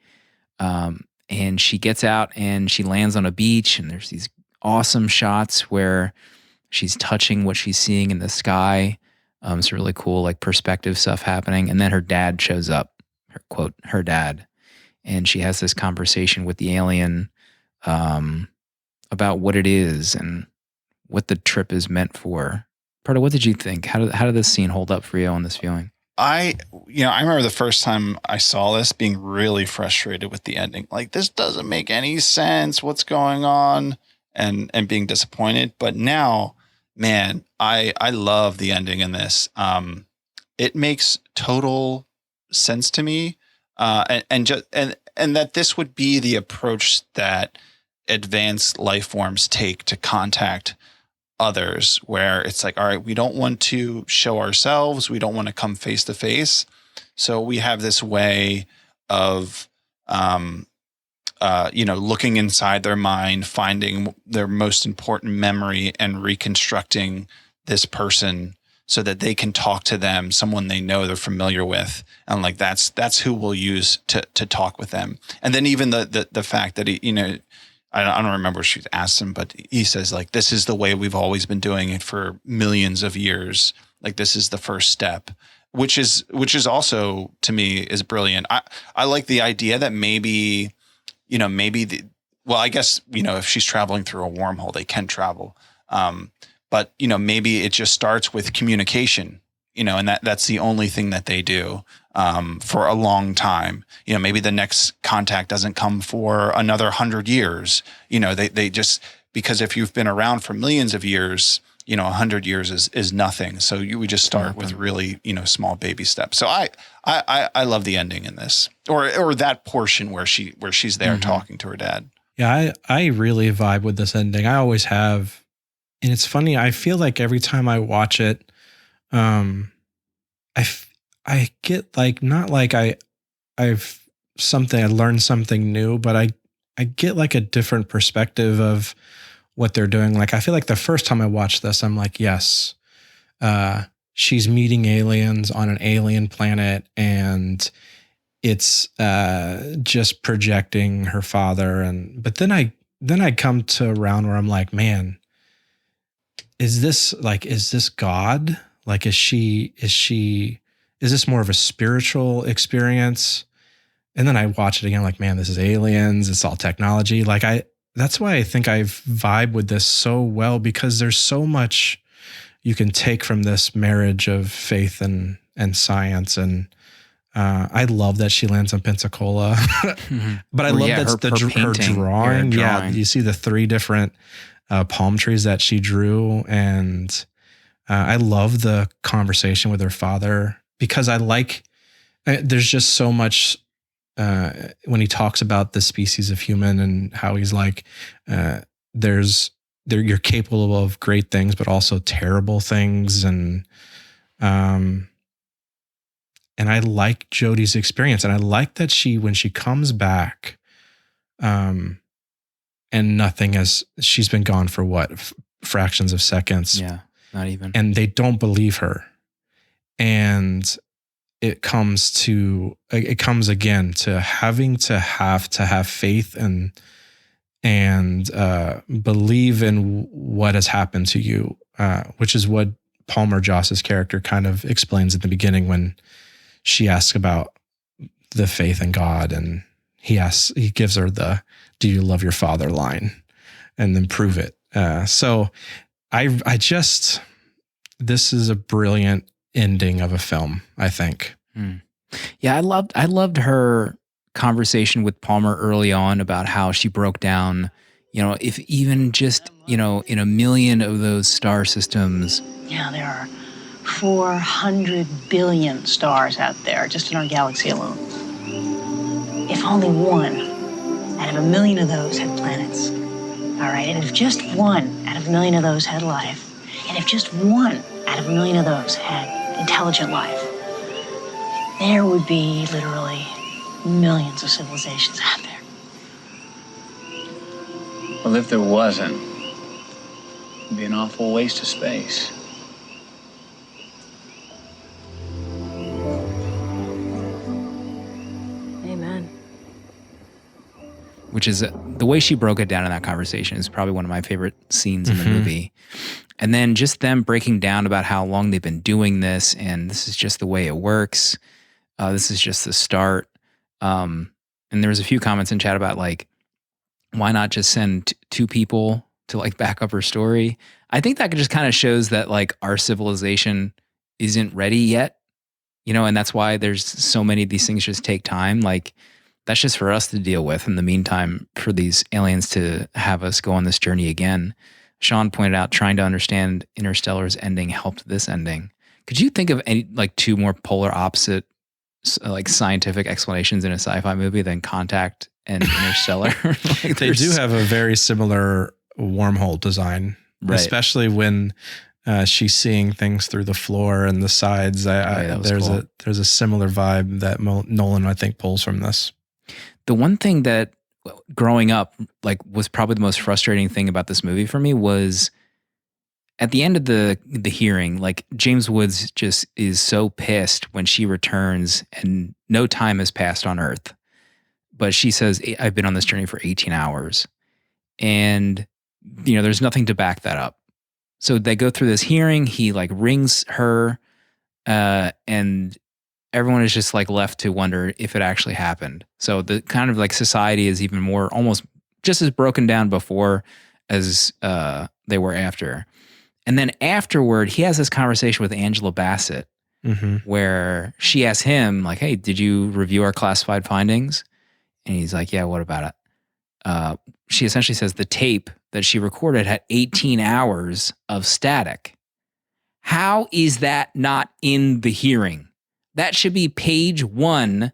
And she gets out and she lands on a beach, and there's these awesome shots where she's touching what she's seeing in the sky. It's really cool, like perspective stuff happening. And then her dad shows up, her dad. And she has this conversation with the alien about what it is and what the trip is meant for. Proto, what did you think? How did this scene hold up for you on this viewing?
I remember the first time I saw this being really frustrated with the ending. Like, this doesn't make any sense. What's going on? And being disappointed. But now, man, I love the ending in this. It makes total sense to me. And that this would be the approach that advanced life forms take to contact others, where it's like, all right, we don't want to show ourselves. We don't want to come face to face. So we have this way of, looking inside their mind, finding their most important memory and reconstructing this person so that they can talk to them, someone they know they're familiar with. And like, that's who we'll use to talk with them. And then even the fact that I don't remember what she asked him, but he says like, this is the way we've always been doing it for millions of years. Like, this is the first step, which is also, to me, is brilliant. I like the idea that maybe well, I guess, if she's traveling through a wormhole, they can travel. But, maybe it just starts with communication, and that's the only thing that they do for a long time. Maybe the next contact doesn't come for another 100 years. They just, because if you've been around for millions of years, 100 years is nothing. So we just start with really, small baby steps. So I love the ending in this, or that portion where she's there talking to her dad.
Yeah, I really vibe with this ending. I always have. And it's funny, I feel like every time I watch it, I get like, not like I learned something new, but I get like a different perspective of what they're doing. Like, I feel like the first time I watched this, I'm like, yes, she's meeting aliens on an alien planet, and it's just projecting her father. But then I come to around where I'm like, man, is this God? Like, is this more of a spiritual experience? And then I watch it again, like, man, this is aliens. It's all technology. Like, that's why I think I vibe with this so well, because there's so much you can take from this marriage of faith and science. And I love that she lands on Pensacola, but I love her drawing. Yeah, you see the 3 different palm trees that she drew, and I love the conversation with her father, because there's just so much when he talks about the species of human and how he's like, you're capable of great things, but also terrible things. And I like Jodie's experience. And I like that when she comes back, and she's been gone for what, fractions of seconds.
Yeah, not even.
And they don't believe her. And it comes again to having to have faith and believe in what has happened to you, which is what Palmer Joss's character kind of explains at the beginning when she asks about the faith in God, and he gives her the "Do you love your father?" line, and then prove it. So this is a brilliant ending of a film, I think.
Yeah, I loved her conversation with Palmer early on about how she broke down, if even just, in a million of those star systems.
Yeah, there are 400 billion stars out there just in our galaxy alone. If only one out of a million of those had planets, all right? And if just one out of a million of those had life, and if just one out of a million of those had intelligent life, there would be literally millions of civilizations out there.
Well, if there wasn't, it'd be an awful waste of space.
Amen.
Which is the way she broke it down in that conversation is probably one of my favorite scenes in the movie. And then just them breaking down about how long they've been doing this, and this is just the way it works. This is just the start. And there was a few comments in chat about like, why not just send 2 people to like back up her story? I think that just kind of shows that like our civilization isn't ready yet, and that's why there's so many of these things just take time. Like, that's just for us to deal with. In the meantime, for these aliens to have us go on this journey again. Sean pointed out trying to understand Interstellar's ending helped this ending. Could you think of any like 2 more polar opposite like scientific explanations in a sci-fi movie than Contact and Interstellar? Like,
they do have a very similar wormhole design, right? Especially when she's seeing things through the floor and the sides. There's a similar vibe that Nolan, I think, pulls from this.
The one thing that growing up like was probably the most frustrating thing about this movie for me was at the end of the hearing, like James Woods just is so pissed when she returns and no time has passed on Earth. But she says, I've been on this journey for 18 hours. And, there's nothing to back that up. So they go through this hearing. He like rings her and everyone is just like left to wonder if it actually happened. So the kind of like society is even more almost just as broken down before as they were after. And then afterward, he has this conversation with Angela Bassett where she asks him, like, hey, did you review our classified findings? And he's like, yeah, what about it? She essentially says the tape that she recorded had 18 hours of static. How is that not in the hearing? That should be page 1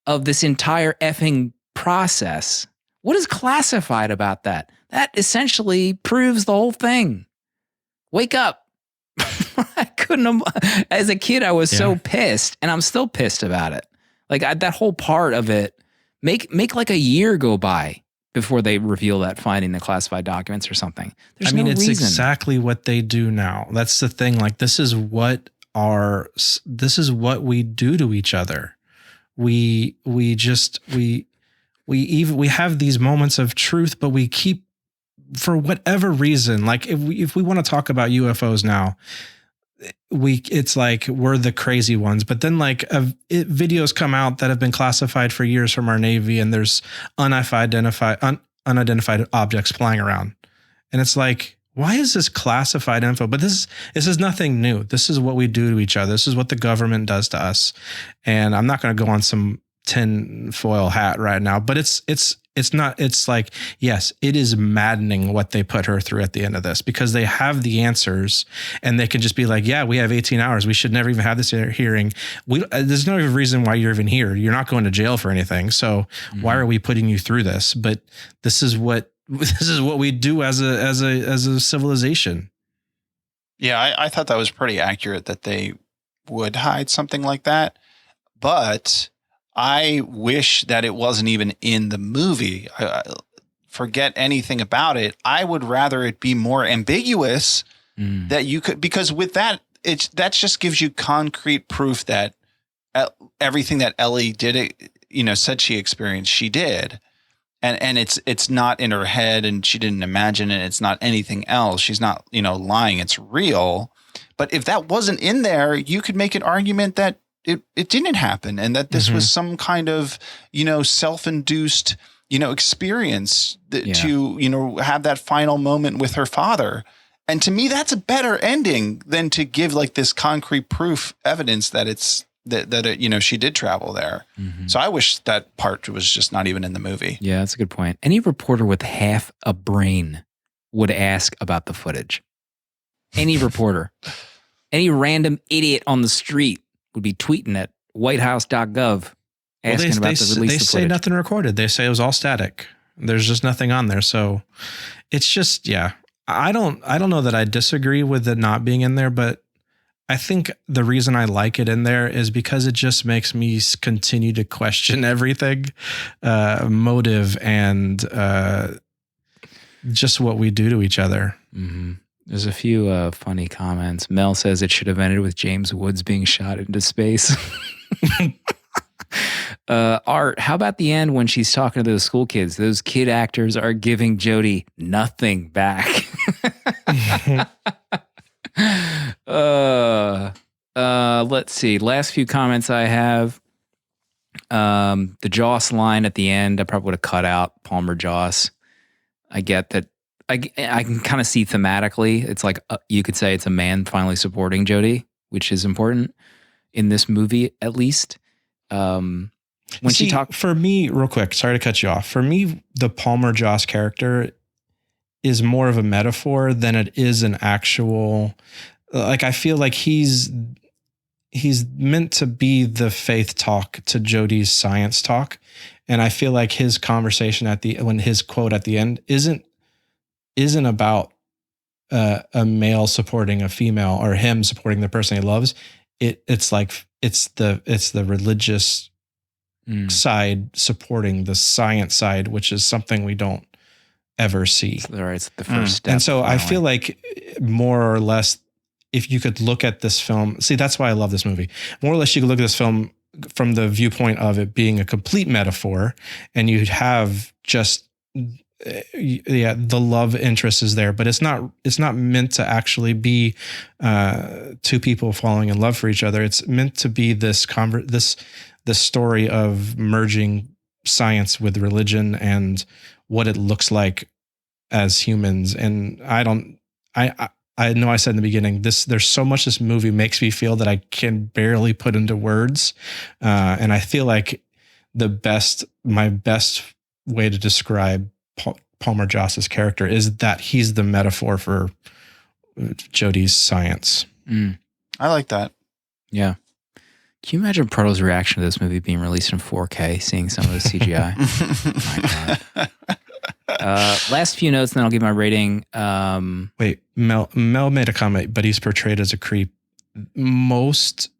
of this entire effing process. What is classified about that? That essentially proves the whole thing. Wake up. I couldn't have, as a kid, I was so pissed, and I'm still pissed about it. Like that whole part of it, make like a year go by before they reveal that finding the classified documents or something. There's no
it's
reason.
exactly what they do now. That's the thing. Like, this is what we do to each other. We have these moments of truth, but we keep, for whatever reason, like if we want to talk about UFOs now, it's like we're the crazy ones, but then like videos come out that have been classified for years from our Navy, and there's unidentified objects flying around, and it's like, why is this classified info? But this is nothing new. This is what we do to each other. This is what the government does to us, and I'm not going to go on some tinfoil hat right now, but it's not, it's like, yes, it is maddening what they put her through at the end of this, because they have the answers and they can just be like, yeah, we have 18 hours. We should never even have this hearing. There's no reason why you're even here. You're not going to jail for anything. So why are we putting you through this? But this is what we do as a civilization.
Yeah. I thought that was pretty accurate that they would hide something like that, but I wish that it wasn't even in the movie. Forget anything about it. I would rather it be more ambiguous that you could, because with that, that just gives you concrete proof that everything that Ellie did, said she experienced, she did. And it's not in her head and she didn't imagine it. It's not anything else. She's not, lying. It's real. But if that wasn't in there, you could make an argument that it didn't happen, and that this was some kind of, self-induced, experience to, have that final moment with her father. And to me, that's a better ending than to give like this concrete proof evidence that she did travel there. So I wish that part was just not even in the movie.
Yeah, that's a good point. Any reporter with half a brain would ask about the footage. Any reporter, any random idiot on the street would be tweeting at whitehouse.gov asking about the release of footage. They
say nothing recorded. They say it was all static. There's just nothing on there. So it's just, I don't know that I disagree with it not being in there, but I think the reason I like it in there is because it just makes me continue to question everything, motive and just what we do to each other.
There's a few funny comments. Mel says it should have ended with James Woods being shot into space. Art, how about the end when she's talking to those school kids? Those kid actors are giving Jodie nothing back. Let's see. Last few comments I have. The Joss line at the end, I probably would have cut out Palmer Joss. I get that. I can kind of see thematically. It's like you could say it's a man finally supporting Jodie, which is important in this movie, at least. When she talked,
for me, real quick, sorry to cut you off. For me, the Palmer Joss character is more of a metaphor than it is an actual. Like, I feel like he's meant to be the faith talk to Jodie's science talk, and I feel like his conversation when his quote at the end isn't about a male supporting a female or him supporting the person he loves. It's like it's the religious side supporting the science side, which is something we don't ever see.
It's the first step.
And so I feel like more or less, if you could look at this film, see, that's why I love this movie. More or less, you could look at this film from the viewpoint of it being a complete metaphor, and you'd have just the love interest is there, but it's not meant to actually be two people falling in love for each other. It's meant to be this story of merging science with religion and what it looks like as humans. And I know I said in the beginning, there's so much this movie makes me feel that I can barely put into words. And I feel like my best way to describe Palmer Joss's character is that he's the metaphor for Jodie's science.
I like that.
Yeah. Can you imagine Proto's reaction to this movie being released in 4K, seeing some of the CGI? My God. Last few notes, and then I'll give my rating.
Wait, Mel made a comment, but he's portrayed as a creep. Most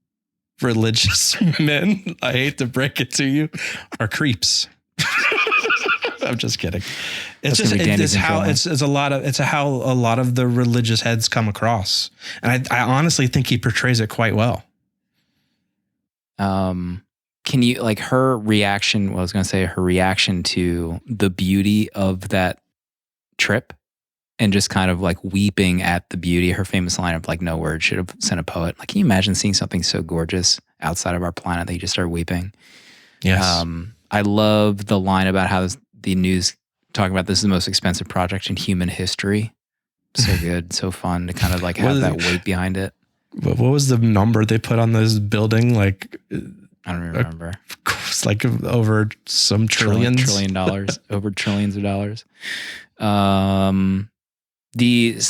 religious men, I hate to break it to you, are creeps. I'm just kidding. It's how a lot of the religious heads come across, and I honestly think he portrays it quite well.
Can you, like, her reaction? Well, I was going to say her reaction to the beauty of that trip, and just kind of like weeping at the beauty. Her famous line of like, "No words should have sent a poet." Like, can you imagine seeing something so gorgeous outside of our planet that you just start weeping?
Yes.
I love the line about how the news talking about this is the most expensive project in human history. So good, so fun to kind of like have that weight behind it.
What was the number they put on this building? Like,
I don't remember.
It's like over some trillions.
$1 trillion, over trillions of dollars. The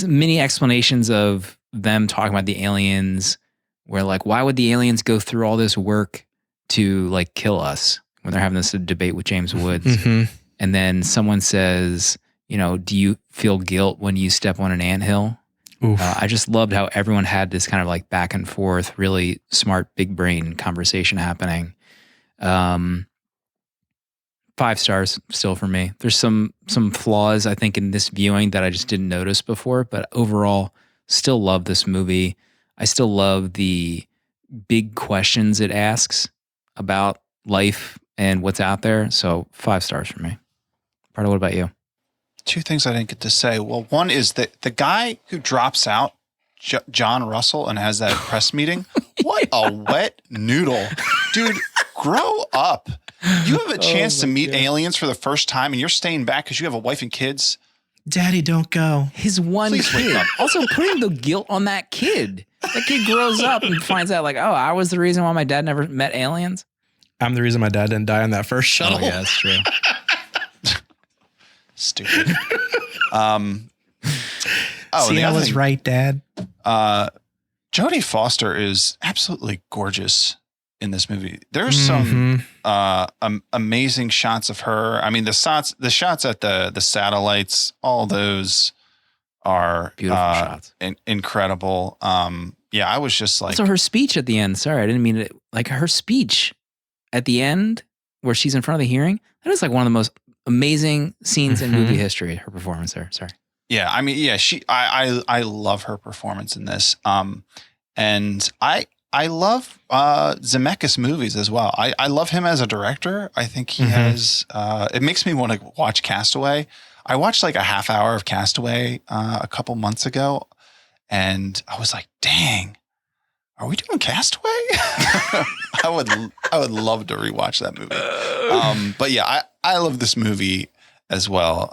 many explanations of them talking about the aliens, where like, why would the aliens go through all this work to like kill us when they're having this debate with James Woods?
Mm-hmm.
And then someone says, you know, do you feel guilt when you step on an anthill? I just loved how everyone had this kind of like back and forth, really smart, big brain conversation happening. 5 stars still for me. There's some flaws, I think, in this viewing that I just didn't notice before, but overall, still love this movie. I still love the big questions it asks about life and what's out there. So 5 stars for me. Pardo, what about you?
2 things I didn't get to say. Well, one is that the guy who drops out, John Russell, and has that press meeting. What a wet noodle. Dude, grow up. You have a chance to meet aliens for the first time and you're staying back because you have a wife and kids.
Daddy, don't go.
His one kid. Also putting the guilt on that kid. That kid grows up and finds out like, oh, I was the reason why my dad never met aliens.
I'm the reason my dad didn't die on that first shuttle.
Oh, yeah, that's true.
Stupid.
See, I was right, Dad.
Jodie Foster is absolutely gorgeous in this movie. There's some amazing shots of her. I mean, the shots at the satellites, all those are
beautiful shots,
incredible. Yeah, I was just like,
so her speech at the end. Sorry, I didn't mean it. Like her speech at the end, where she's in front of the hearing. That is like one of the most amazing scenes in movie history. Her performance there. Sorry.
Yeah, I mean, yeah, I love her performance in this. And I love Zemeckis movies as well. I love him as a director. I think he has. It makes me want to watch Castaway. I watched like a half hour of Castaway a couple months ago, and I was like, "Dang, are we doing Castaway?" I would love to rewatch that movie. But yeah, I love this movie as well.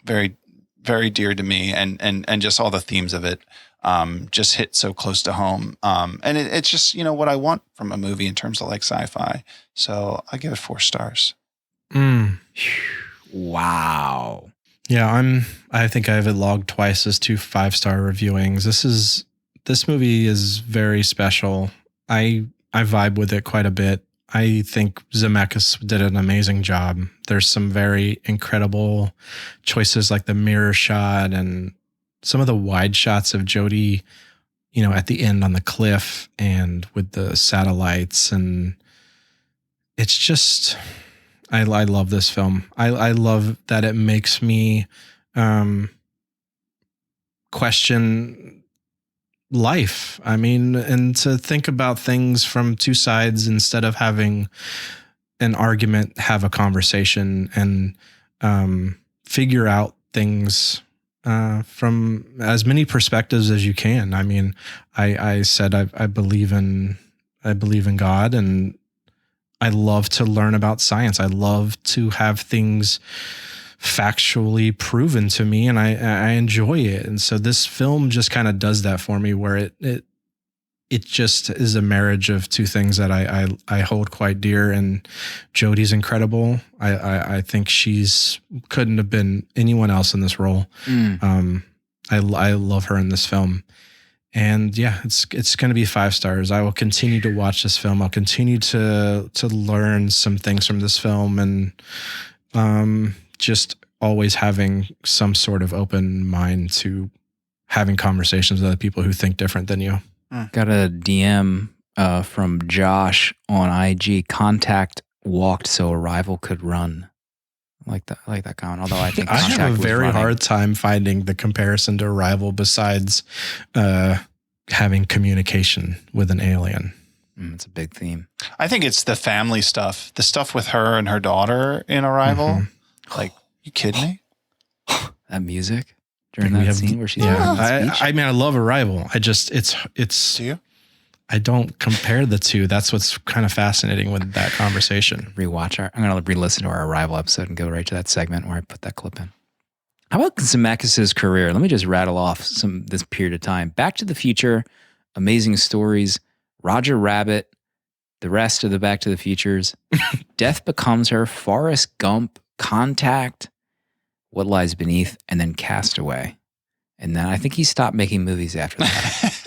Very, very dear to me, and just all the themes of it just hit so close to home. And it's just, you know, what I want from a movie in terms of like sci-fi. So I give it 4 stars.
Wow.
Yeah, I think I have it logged twice as 2 5-star reviewings. This movie is very special. I vibe with it quite a bit. I think Zemeckis did an amazing job. There's some very incredible choices like the mirror shot and some of the wide shots of Jodie, you know, at the end on the cliff and with the satellites. And it's just, I love this film. I love that it makes me question life. I mean, and to think about things from 2 sides instead of having an argument, have a conversation and figure out things from as many perspectives as you can. I mean, I said I believe in God, and I love to learn about science. I love to have things factually proven to me, and I enjoy it. And so this film just kind of does that for me, where it just is a marriage of two things that I hold quite dear. And Jodie's incredible. I think she's couldn't have been anyone else in this role. I love her in this film. And yeah, it's going to be 5 stars. I will continue to watch this film. I'll continue to learn some things from this film, and just always having some sort of open mind to having conversations with other people who think different than you.
Got a DM from Josh on IG. Contact walked so Arrival could run. I like that comment. Although I think
I have a very hard time finding the comparison to Arrival besides having communication with an alien.
It's a big theme.
I think it's the family stuff, the stuff with her and her daughter in Arrival. Like, you kidding me?
That music during that scene where she's
I mean, I love Arrival. I just it's.
Do you?
I don't compare the two. That's what's kind of fascinating with that conversation.
I'm going to re-listen to our Arrival episode and go right to that segment where I put that clip in. How about Zemeckis' career? Let me just rattle off this period of time. Back to the Future, Amazing Stories, Roger Rabbit, the rest of the Back to the Futures, Death Becomes Her, Forrest Gump, Contact, What Lies Beneath, and then Castaway. And then I think he stopped making movies after that.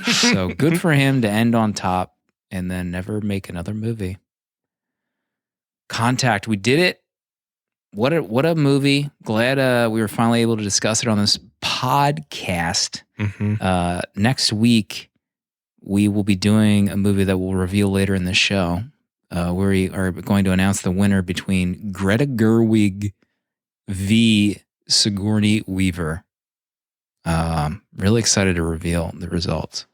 So good for him to end on top and then never make another movie. Contact, we did it. What a movie. Glad we were finally able to discuss it on this podcast. Next week, we will be doing a movie that we'll reveal later in the show. We are going to announce the winner between Greta Gerwig v. Sigourney Weaver. Really excited to reveal the results.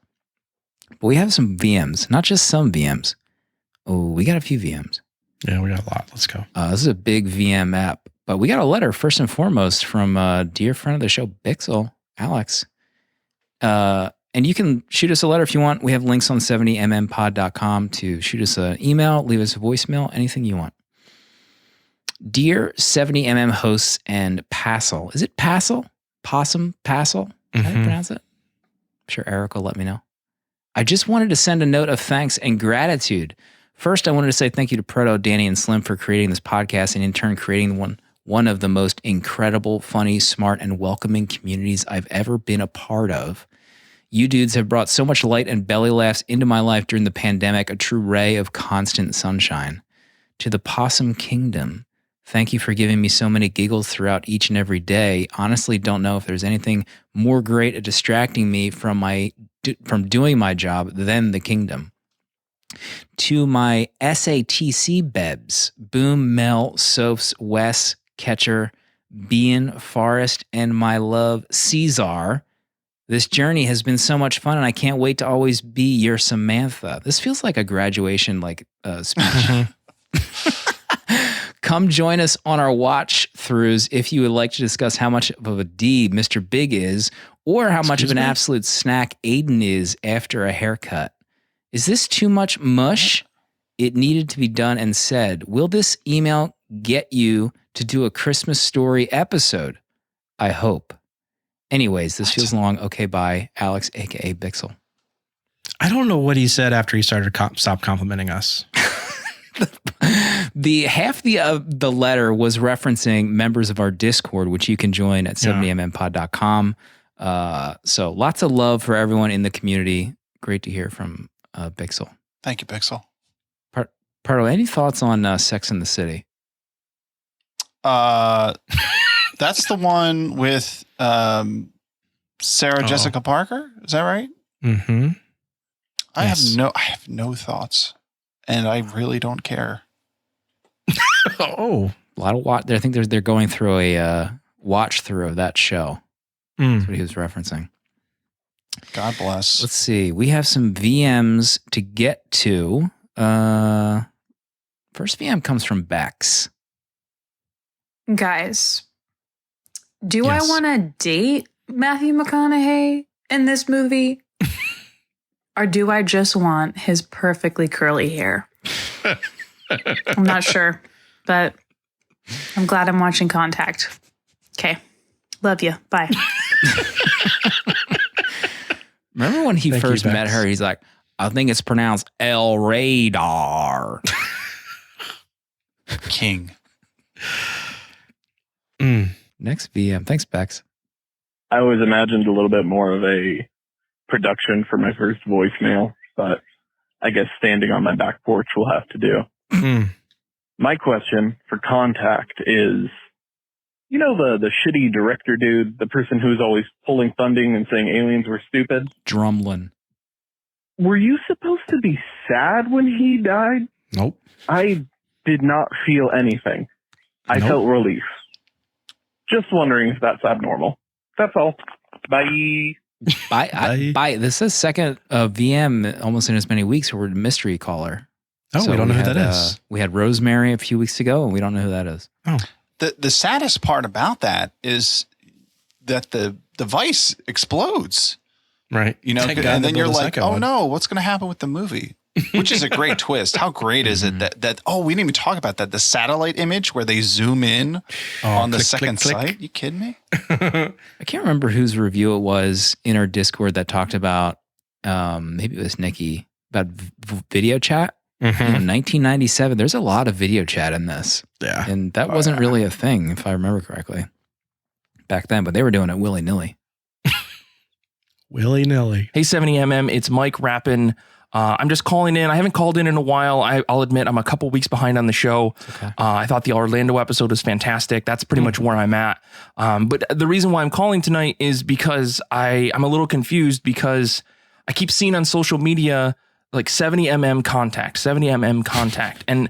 But we have some VMs, not just some VMs. Oh, we got a few VMs.
Yeah, we got a lot. Let's go.
This is a big VM app, but we got a letter first and foremost from a dear friend of the show, Bixel, Alex. And you can shoot us a letter if you want. We have links on 70mmpod.com to shoot us an email, leave us a voicemail, anything you want. Dear 70mm hosts and Passel. Is it Passel? Possum Passel? How do you pronounce it? I'm sure Eric will let me know. I just wanted to send a note of thanks and gratitude. First, I wanted to say thank you to Proto, Danny, and Slim for creating this podcast and in turn creating one of the most incredible, funny, smart, and welcoming communities I've ever been a part of. You dudes have brought so much light and belly laughs into my life during the pandemic, a true ray of constant sunshine. To the Possum Kingdom, thank you for giving me so many giggles throughout each and every day. Honestly, don't know if there's anything more great at distracting me from doing my job than the kingdom. To my SATC bebs, Boom, Mel, Sophs, Wes, Catcher, Bean, Forrest, and my love, Caesar. This journey has been so much fun, and I can't wait to always be your Samantha. This feels like a graduation speech. Come join us on our watch-throughs if you would like to discuss how much of a D Mr. Big is, or how much of an absolute snack Aiden is after a haircut. Is this too much mush? It needed to be done and said. Will this email get you to do a Christmas story episode? I hope. Anyways, this feels long. Okay, bye. Alex, a.k.a. Bixel.
I don't know what he said after he started to stop complimenting us.
The half the letter was referencing members of our Discord, which you can join at 70mmpod.com. So lots of love for everyone in the community. Great to hear from Bixel.
Thank you, Bixel.
Pardo, any thoughts on Sex and the City?
That's the one with Sarah Jessica Parker. Is that right?
Mm-hmm.
I have no thoughts, and I really don't care.
A
lot of I think they're going through a watch through of that show. That's what he was referencing.
God bless.
Let's see. We have some VMs to get to. First VM comes from Bex.
Guys, do I want to date Matthew McConaughey in this movie? Or do I just want his perfectly curly hair? I'm not sure, but I'm glad I'm watching Contact. Okay. Love you. Bye.
Remember when he first met her, he's like, I think it's pronounced El Radar.
King.
Next VM. Thanks, Bex.
I always imagined a little bit more of a production for my first voicemail, but I guess standing on my back porch will have to do. My question for Contact is, you know, the shitty director dude, the person who's always pulling funding and saying aliens were stupid?
Drumlin.
Were you supposed to be sad when he died?
Nope.
I did not feel anything. I felt relief. Just wondering if that's abnormal. That's all. Bye.
Bye. This is second VM almost in as many weeks where we're a mystery caller.
Oh, so we don't know who that is.
We had Rosemary a few weeks ago, and we don't know who that is.
Oh.
The saddest part about that is that the device explodes.
Right.
You know, and then you're like, oh no, what's going to happen with the movie? Which is a great twist. How great is it that we didn't even talk about that. The satellite image where they zoom in on the second site. You kidding me?
I can't remember whose review it was in our Discord that talked about, maybe it was Nikki, about video chat. You know, 1997, there's a lot of video chat in this.
Yeah.
And that wasn't really a thing, if I remember correctly, back then, but they were doing it willy-nilly.
Willy-nilly.
Hey, 70mm, it's Mike rapping. I'm just calling in. I haven't called in a while. I'll admit I'm a couple weeks behind on the show. Okay. I thought the Orlando episode was fantastic. That's pretty much where I'm at. But the reason why I'm calling tonight is because I'm a little confused because I keep seeing on social media like 70mm contact. And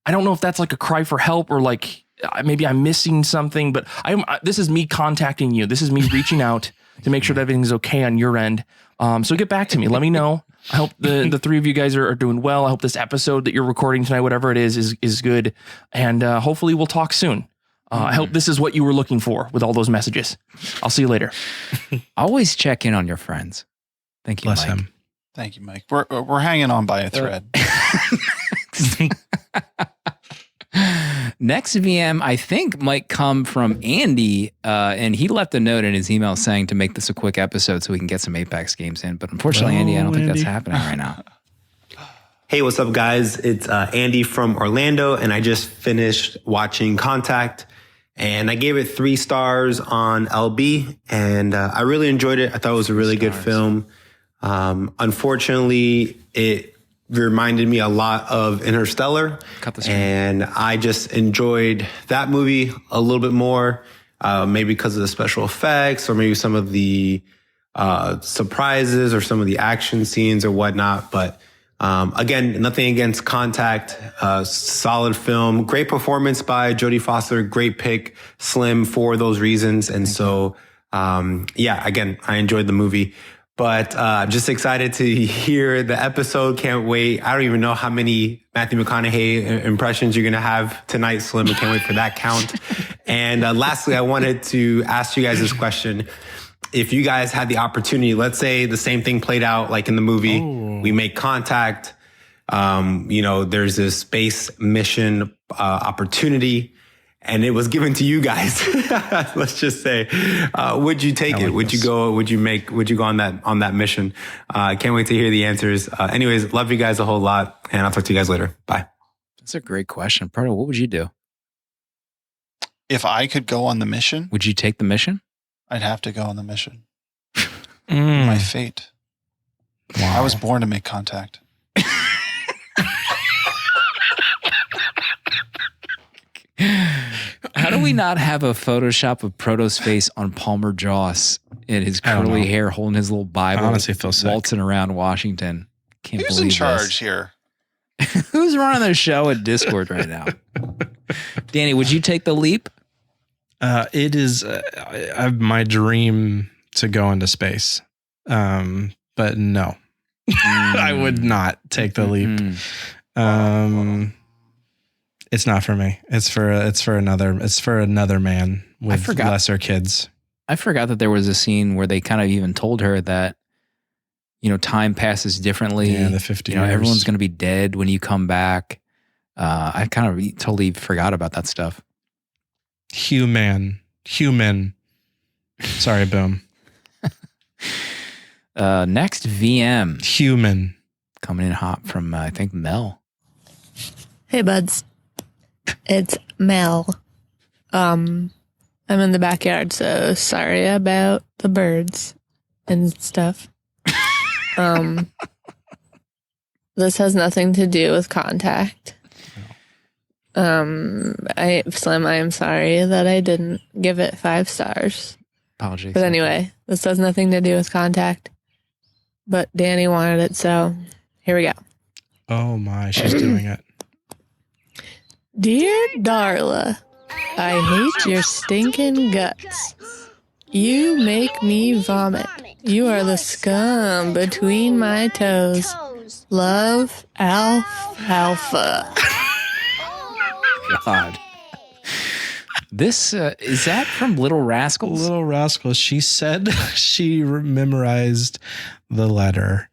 I don't know if that's like a cry for help or like maybe I'm missing something, but this is me contacting you. This is me reaching out to make sure that everything's okay on your end. So get back to me. Let me know. I hope the three of you guys are doing well. I hope this episode that you're recording tonight, whatever it is good. And hopefully we'll talk soon. I hope this is what you were looking for with all those messages. I'll see you later.
Always check in on your friends. Thank you,
Bless
Mike.
him.
Thank you, Mike. We're hanging on by a thread.
Next VM, I think, might come from Andy, and he left a note in his email saying to make this a quick episode so we can get some Apex games in. But unfortunately, Andy, I don't think that's happening right now.
Hey, what's up, guys? It's Andy from Orlando, and I just finished watching Contact, and I gave it 3 stars on LB, and I really enjoyed it. I thought it was a really good film. Unfortunately, it reminded me a lot of Interstellar, and I just enjoyed that movie a little bit more, maybe because of the special effects or maybe some of the surprises or some of the action scenes or whatnot. But again, nothing against Contact, solid film, great performance by Jodie Foster, great pick, Slim, for those reasons. And so, yeah, again, I enjoyed the movie. But I'm just excited to hear the episode. Can't wait. I don't even know how many Matthew McConaughey impressions you're going to have tonight, Slim. I can't wait for that count. And lastly, I wanted to ask you guys this question. If you guys had the opportunity, let's say the same thing played out like in the movie, we make contact, you know, there's this space mission opportunity, and it was given to you guys. Let's just say, would you take it? Would you go? Would you go on that mission? Can't wait to hear the answers. Anyways, love you guys a whole lot, and I'll talk to you guys later. Bye.
That's a great question. Proto, what would you do?
If I could go on the mission,
would you take the mission?
I'd have to go on the mission. My fate. Wow. I was born to make contact.
How do we not have a Photoshop of Proto's face on Palmer Joss and his curly hair holding his little Bible?
I honestly feel sick.
Waltzing around Washington. Can't
Who's
believe
in charge
this.
here?
Who's running the show at Discord right now? Danny, would you take the leap?
It is my dream to go into space. But no, I would not take the leap. It's not for me. It's for another man with lesser kids.
I forgot that there was a scene where they kind of even told her that, you know, time passes differently.
Yeah, the 50
years.
years.
Everyone's going to be dead when you come back. I kind of totally forgot about that stuff.
Human. Sorry, boom.
Next, VM.
Human.
Coming in hot from, I think, Mel.
Hey, buds. It's Mel. I'm in the backyard, so sorry about the birds and stuff. This has nothing to do with Contact. Slim, I am sorry that I didn't give it 5 stars.
Apologies.
But anyway, this has nothing to do with Contact. But Danny wanted it, so here we go.
Oh my, she's doing it.
Dear Darla, I hate your stinking guts. You make me vomit. You are the scum between my toes. Love, Alfalfa.
God. This, is that from Little Rascals?
Little Rascals. She said she memorized the letter,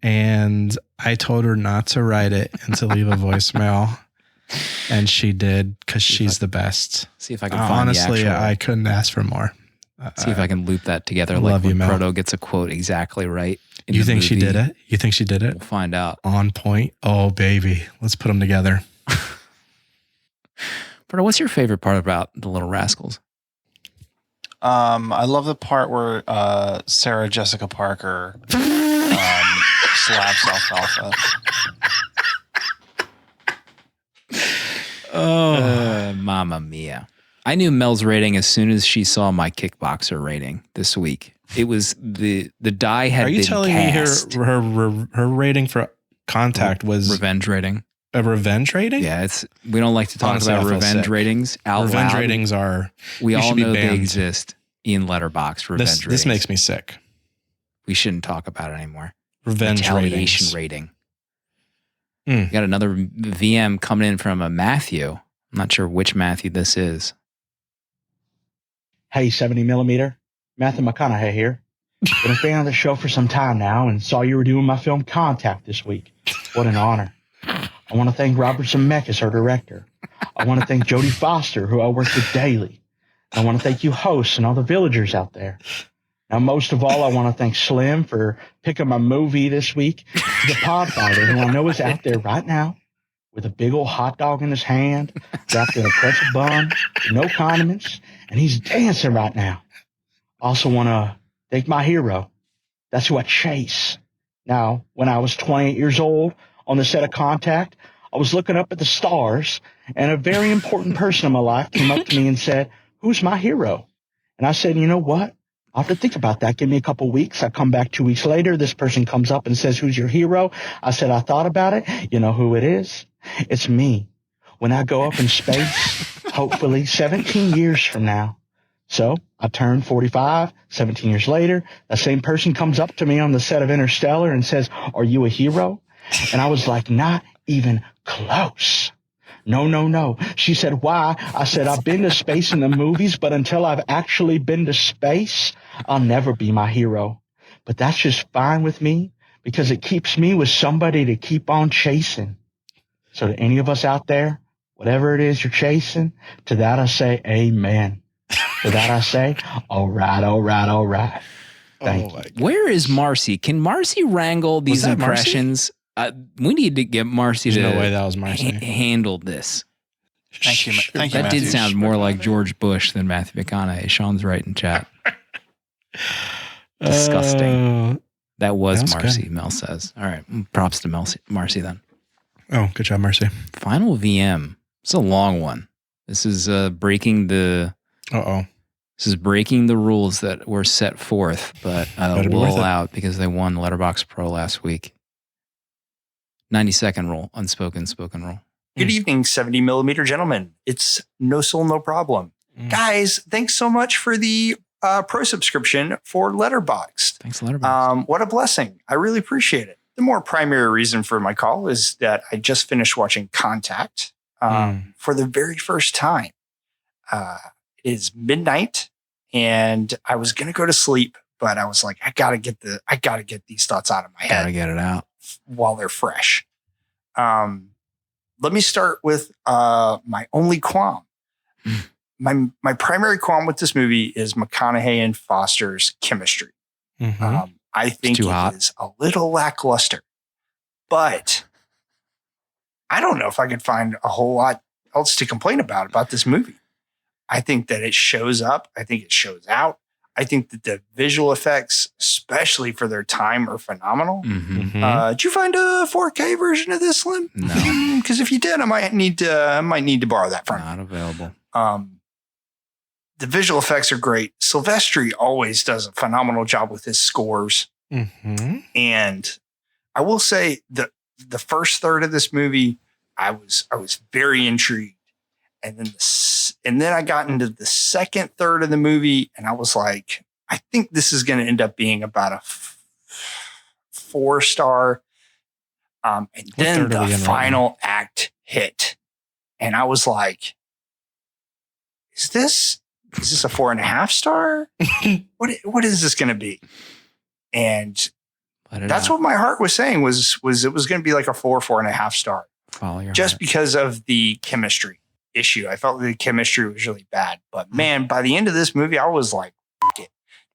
and I told her not to write it and to leave a voicemail. And she did, because she's the best.
See if I can find
honestly,
the actual,
I couldn't ask for more.
See if I can loop that together.
Love
like when
you, Mel.
Proto gets a quote exactly right.
You think she did it? You think she did it?
We'll find out.
On point. Oh, baby. Let's put them together.
Proto, what's your favorite part about the Little Rascals?
I love the part where Sarah Jessica Parker slaps Alfalfa.
Mamma mia. I knew Mel's rating as soon as she saw my kickboxer rating this week. It was the die had been cast. Are you
telling me her rating for Contact was
revenge rating?
A revenge rating?
Yeah, we don't like to talk about revenge ratings out
revenge
loud.
Ratings are
we all know they exist in Letterboxd. Revenge ratings.
This makes me sick.
We shouldn't talk about it anymore.
Revenge
retaliation rating. We got another VM coming in from a Matthew. I'm not sure which Matthew this is.
Hey, 70mm. Matthew McConaughey here. Been a fan of the show for some time now and saw you were doing my film Contact this week. What an honor. I want to thank Robert Zemeckis, our director. I want to thank Jodie Foster, who I work with daily. I want to thank you hosts and all the villagers out there. Now, most of all, I want to thank Slim for picking my movie this week. The Podfighter, who I know is out there right now with a big old hot dog in his hand, wrapped in a pretzel bun, with no condiments, and he's dancing right now. Also want to thank my hero. That's who I chase. Now, when I was 28 years old on the set of Contact, I was looking up at the stars, and a very important person in my life came up to me and said, "Who's my hero?" And I said, "You know what? I'll have to think about that. Give me a couple weeks." I come back 2 weeks later. This person comes up and says, "Who's your hero?" I said, "I thought about it. You know who it is? It's me. When I go up in space, hopefully 17 years from now." So I turned 45, 17 years later. That same person comes up to me on the set of Interstellar and says, "Are you a hero?" And I was like, "Not even close." No. She said, "Why?" I said, "I've been to space in the movies, but until I've actually been to space, I'll never be my hero." But that's just fine with me because it keeps me with somebody to keep on chasing. So to any of us out there, whatever it is you're chasing, to that I say amen. To that I say, all right. Thank you.
Where is Marcy? Can Marcy wrangle these impressions? We need to get Marcy
There's
to
no way that was Marcy.
Handle this.
Thank you,
That
Matthew.
did sound more like George Bush than Matthew McConaughey. Sean's right in chat. Disgusting. That was Marcy, good. Mel says. All right. Props to Marcy then.
Oh, good job, Marcy.
Final VM. It's a long one. This is breaking the... This is breaking the rules that were set forth, but we'll allow it because they won Letterboxd Pro last week. 90-second rule, unspoken, spoken rule.
Good evening, 70mm gentlemen. It's No Soul, No Problem. Guys, thanks so much for the pro subscription for Letterboxd.
Thanks, Letterboxd.
What a blessing. I really appreciate it. The more primary reason for my call is that I just finished watching Contact for the very first time. It is midnight and I was going to go to sleep, but I was like, I gotta get these thoughts out of my head.
Gotta get it out
while they're fresh. let me start with my only qualm. My primary qualm with this movie is McConaughey and Foster's chemistry. I think it is a little lackluster, but I don't know if I could find a whole lot else to complain about this movie. I think that it shows up. I think it shows out. I think that the visual effects, especially for their time, are phenomenal. Did you find a 4K version of this, Slim?
No.
Because if you did, I might need to borrow that from you.
Not available.
The visual effects are great. Silvestri always does a phenomenal job with his scores. And I will say that the first third of this movie, I was very intrigued. And then I got into the second third of the movie and I was like, I think this is going to end up being about a 4-star. And then the final act hit. And I was like, is this a 4.5 star? What is this going to be? And that's what my heart was saying was it was going to be like a 4.5 star. Just because of the chemistry issue. I felt the chemistry was really bad. But man, by the end of this movie, I was like, it.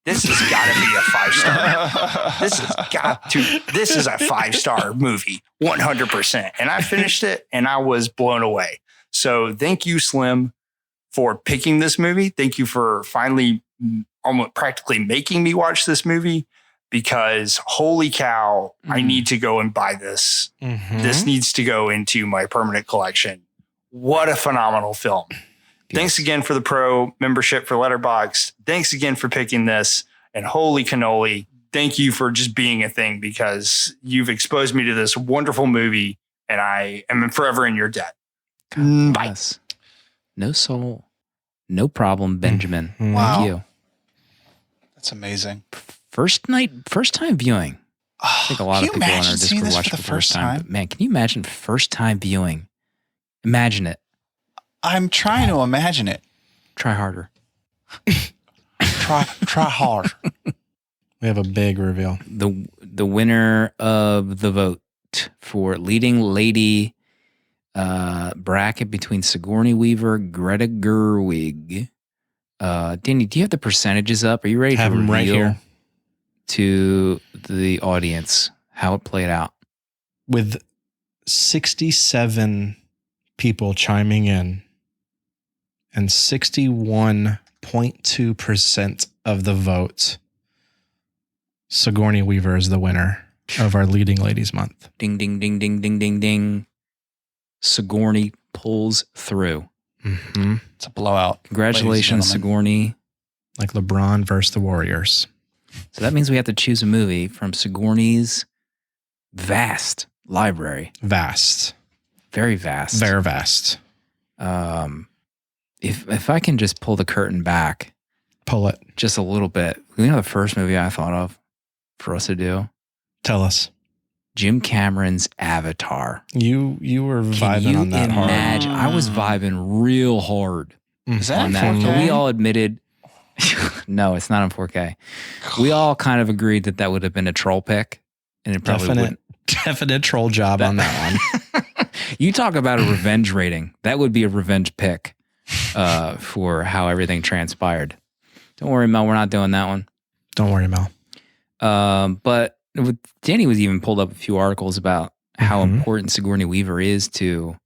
This has got to be a 5-star. This is a 5-star movie, 100%. And I finished it and I was blown away. So thank you, Slim, for picking this movie. Thank you for finally almost practically making me watch this movie, because holy cow, I need to go and buy this. This needs to go into my permanent collection. What a phenomenal film. Yes. Thanks again for the pro membership for Letterboxd. Thanks again for picking this. And holy cannoli, thank you for just being a thing, because you've exposed me to this wonderful movie and I am forever in your debt. Bye.
No soul. No problem, Benjamin.
Wow.
Thank you.
That's amazing.
First time viewing. I think a lot of people on our Discord watch for the first time. But man, can you imagine first time viewing? Imagine it.
I'm trying to imagine it.
Try harder.
Try hard.
We have a big reveal.
The winner of the vote for leading lady bracket between Sigourney Weaver, Greta Gerwig. Danny, do you have the percentages up? Are you ready to reveal
right here
to the audience how it played out?
With 67 people chiming in and 61.2% of the vote, Sigourney Weaver is the winner of our Leading Ladies Month.
Ding, ding, ding, ding, ding, ding, ding. Sigourney pulls through.
It's a blowout.
Congratulations, Sigourney.
Like LeBron versus the Warriors.
So that means we have to choose a movie from Sigourney's vast library.
Vast.
Very vast.
Very vast.
If I can just pull the curtain back.
Pull it.
Just a little bit. You know the first movie I thought of for us to do?
Tell us.
Jim Cameron's Avatar.
You were vibing on that hard.
Imagine, I was vibing real hard.
Is that
on that?
4K?
But we all admitted, no, it's not on 4K. We all kind of agreed that would have been a troll pick, and it probably wouldn't.
Definite troll job on that one.
You talk about a revenge rating. That would be a revenge pick for how everything transpired. Don't worry, Mel. We're not doing that one.
Don't worry, Mel.
But Danny was even pulled up a few articles about how important Sigourney Weaver is to,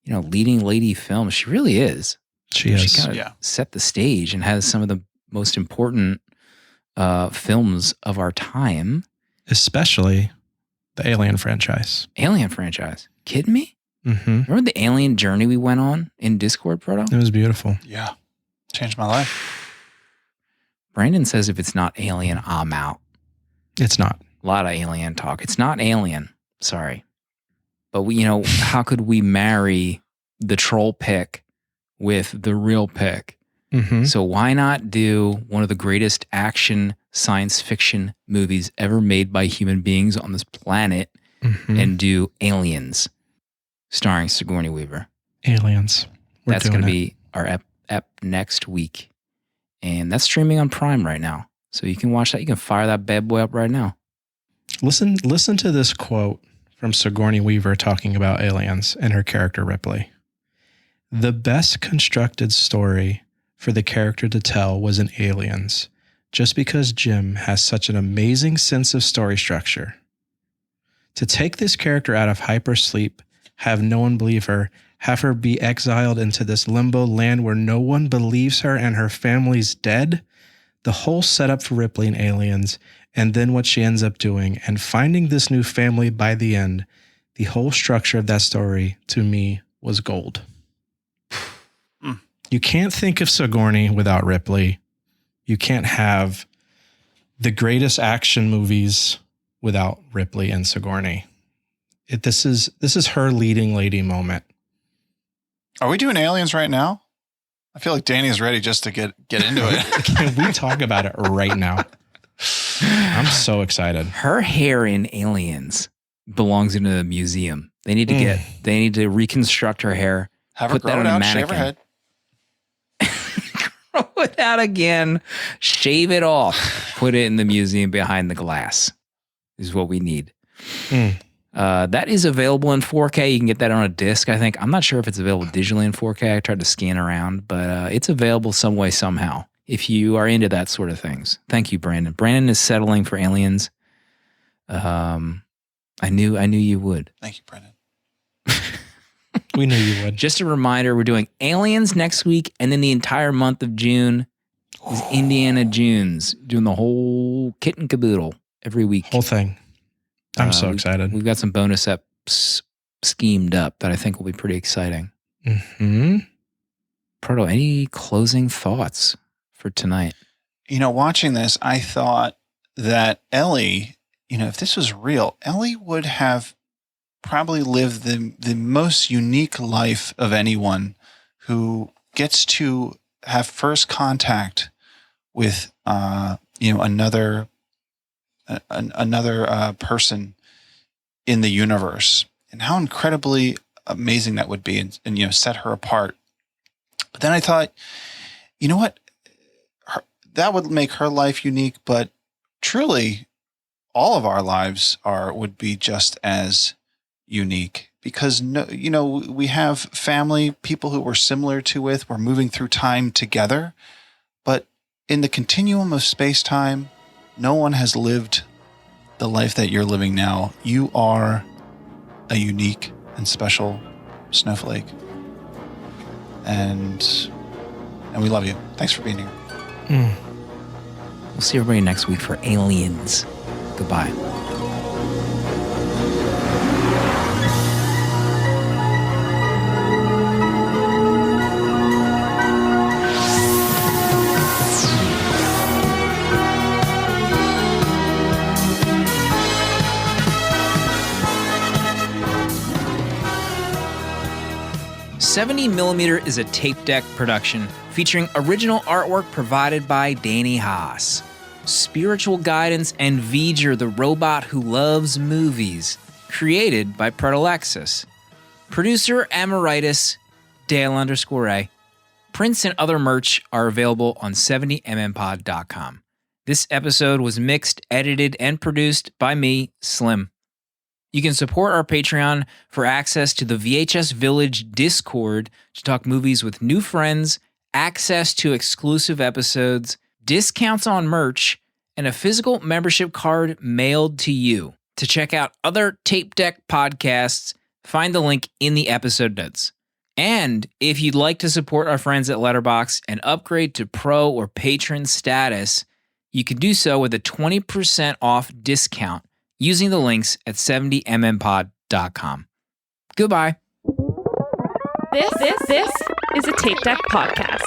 leading lady films. She really is.
She is.
She kind of set the stage and has some of the most important films of our time.
Especially the Alien franchise.
Alien franchise. Kidding me? Remember the alien journey we went on in Discord, Proto?
It was beautiful.
Yeah. Changed my life.
Brandon says if it's not Alien, I'm out.
It's not.
A lot of Alien talk. It's not Alien. Sorry. But how could we marry the troll pick with the real pick? So why not do one of the greatest action science fiction movies ever made by human beings on this planet and do Aliens starring Sigourney Weaver?
Aliens.
That's going to be our ep next week. And that's streaming on Prime right now. So you can watch that. You can fire that bad boy up right now.
Listen to this quote from Sigourney Weaver talking about aliens and her character Ripley. The best constructed story for the character to tell was in Aliens, just because Jim has such an amazing sense of story structure. To take this character out of hypersleep, have no one believe her, have her be exiled into this limbo land where no one believes her and her family's dead, the whole setup for Ripley in Aliens, and then what she ends up doing and finding this new family by the end, the whole structure of that story, to me, was gold. You can't think of Sigourney without Ripley. You can't have the greatest action movies without Ripley and Sigourney. This is her leading lady moment.
Are we doing Aliens right now? I feel like Danny's ready just to get into it.
Can we talk about it right now? I'm so excited.
Her hair in Aliens belongs in a museum. They need to reconstruct her hair.
Have her grow it out, shave her head.
Grow it out again, shave it off, put it in the museum behind the glass is what we need. That is available in 4K. You can get that on a disc, I think. I'm not sure if it's available digitally in 4K. I tried to scan around, but it's available some way, somehow, if you are into that sort of things. Thank you, Brandon. Brandon is settling for Aliens. I knew you would.
Thank you, Brandon.
We knew you would.
Just a reminder, we're doing Aliens next week, and then the entire month of June is Indiana Jones, doing the whole kit and caboodle every week.
Whole thing. I'm so excited.
We've got some bonus eps schemed up that I think will be pretty exciting.
Mm-hmm.
Proto, any closing thoughts for tonight?
Watching this, I thought that Ellie, if this was real, Ellie would have probably lived the most unique life of anyone who gets to have first contact with another person in the universe, and how incredibly amazing that would be, and set her apart. But then I thought, you know what, that would make her life unique, but truly all of our lives would be just as unique, because we have family, people who we're similar to we're moving through time together, but in the continuum of space-time, no one has lived the life that you're living now. You are a unique and special snowflake, and we love you. Thanks for being here.
We'll see everybody next week for Aliens. Goodbye. $70mm is a tape deck production featuring original artwork provided by Danny Haas, spiritual guidance, and V'ger, the robot who loves movies, created by Protolexis. Producer Emeritus Dale_A. Prints and other merch are available on 70mmpod.com. This episode was mixed, edited, and produced by me, Slim. You can support our Patreon for access to the VHS Village Discord to talk movies with new friends, access to exclusive episodes, discounts on merch, and a physical membership card mailed to you. To check out other Tape Deck podcasts, find the link in the episode notes. And if you'd like to support our friends at Letterboxd and upgrade to Pro or Patron status, you can do so with a 20% off discount using the links at 70mmpod.com. Goodbye.
This is a Tape Deck podcast.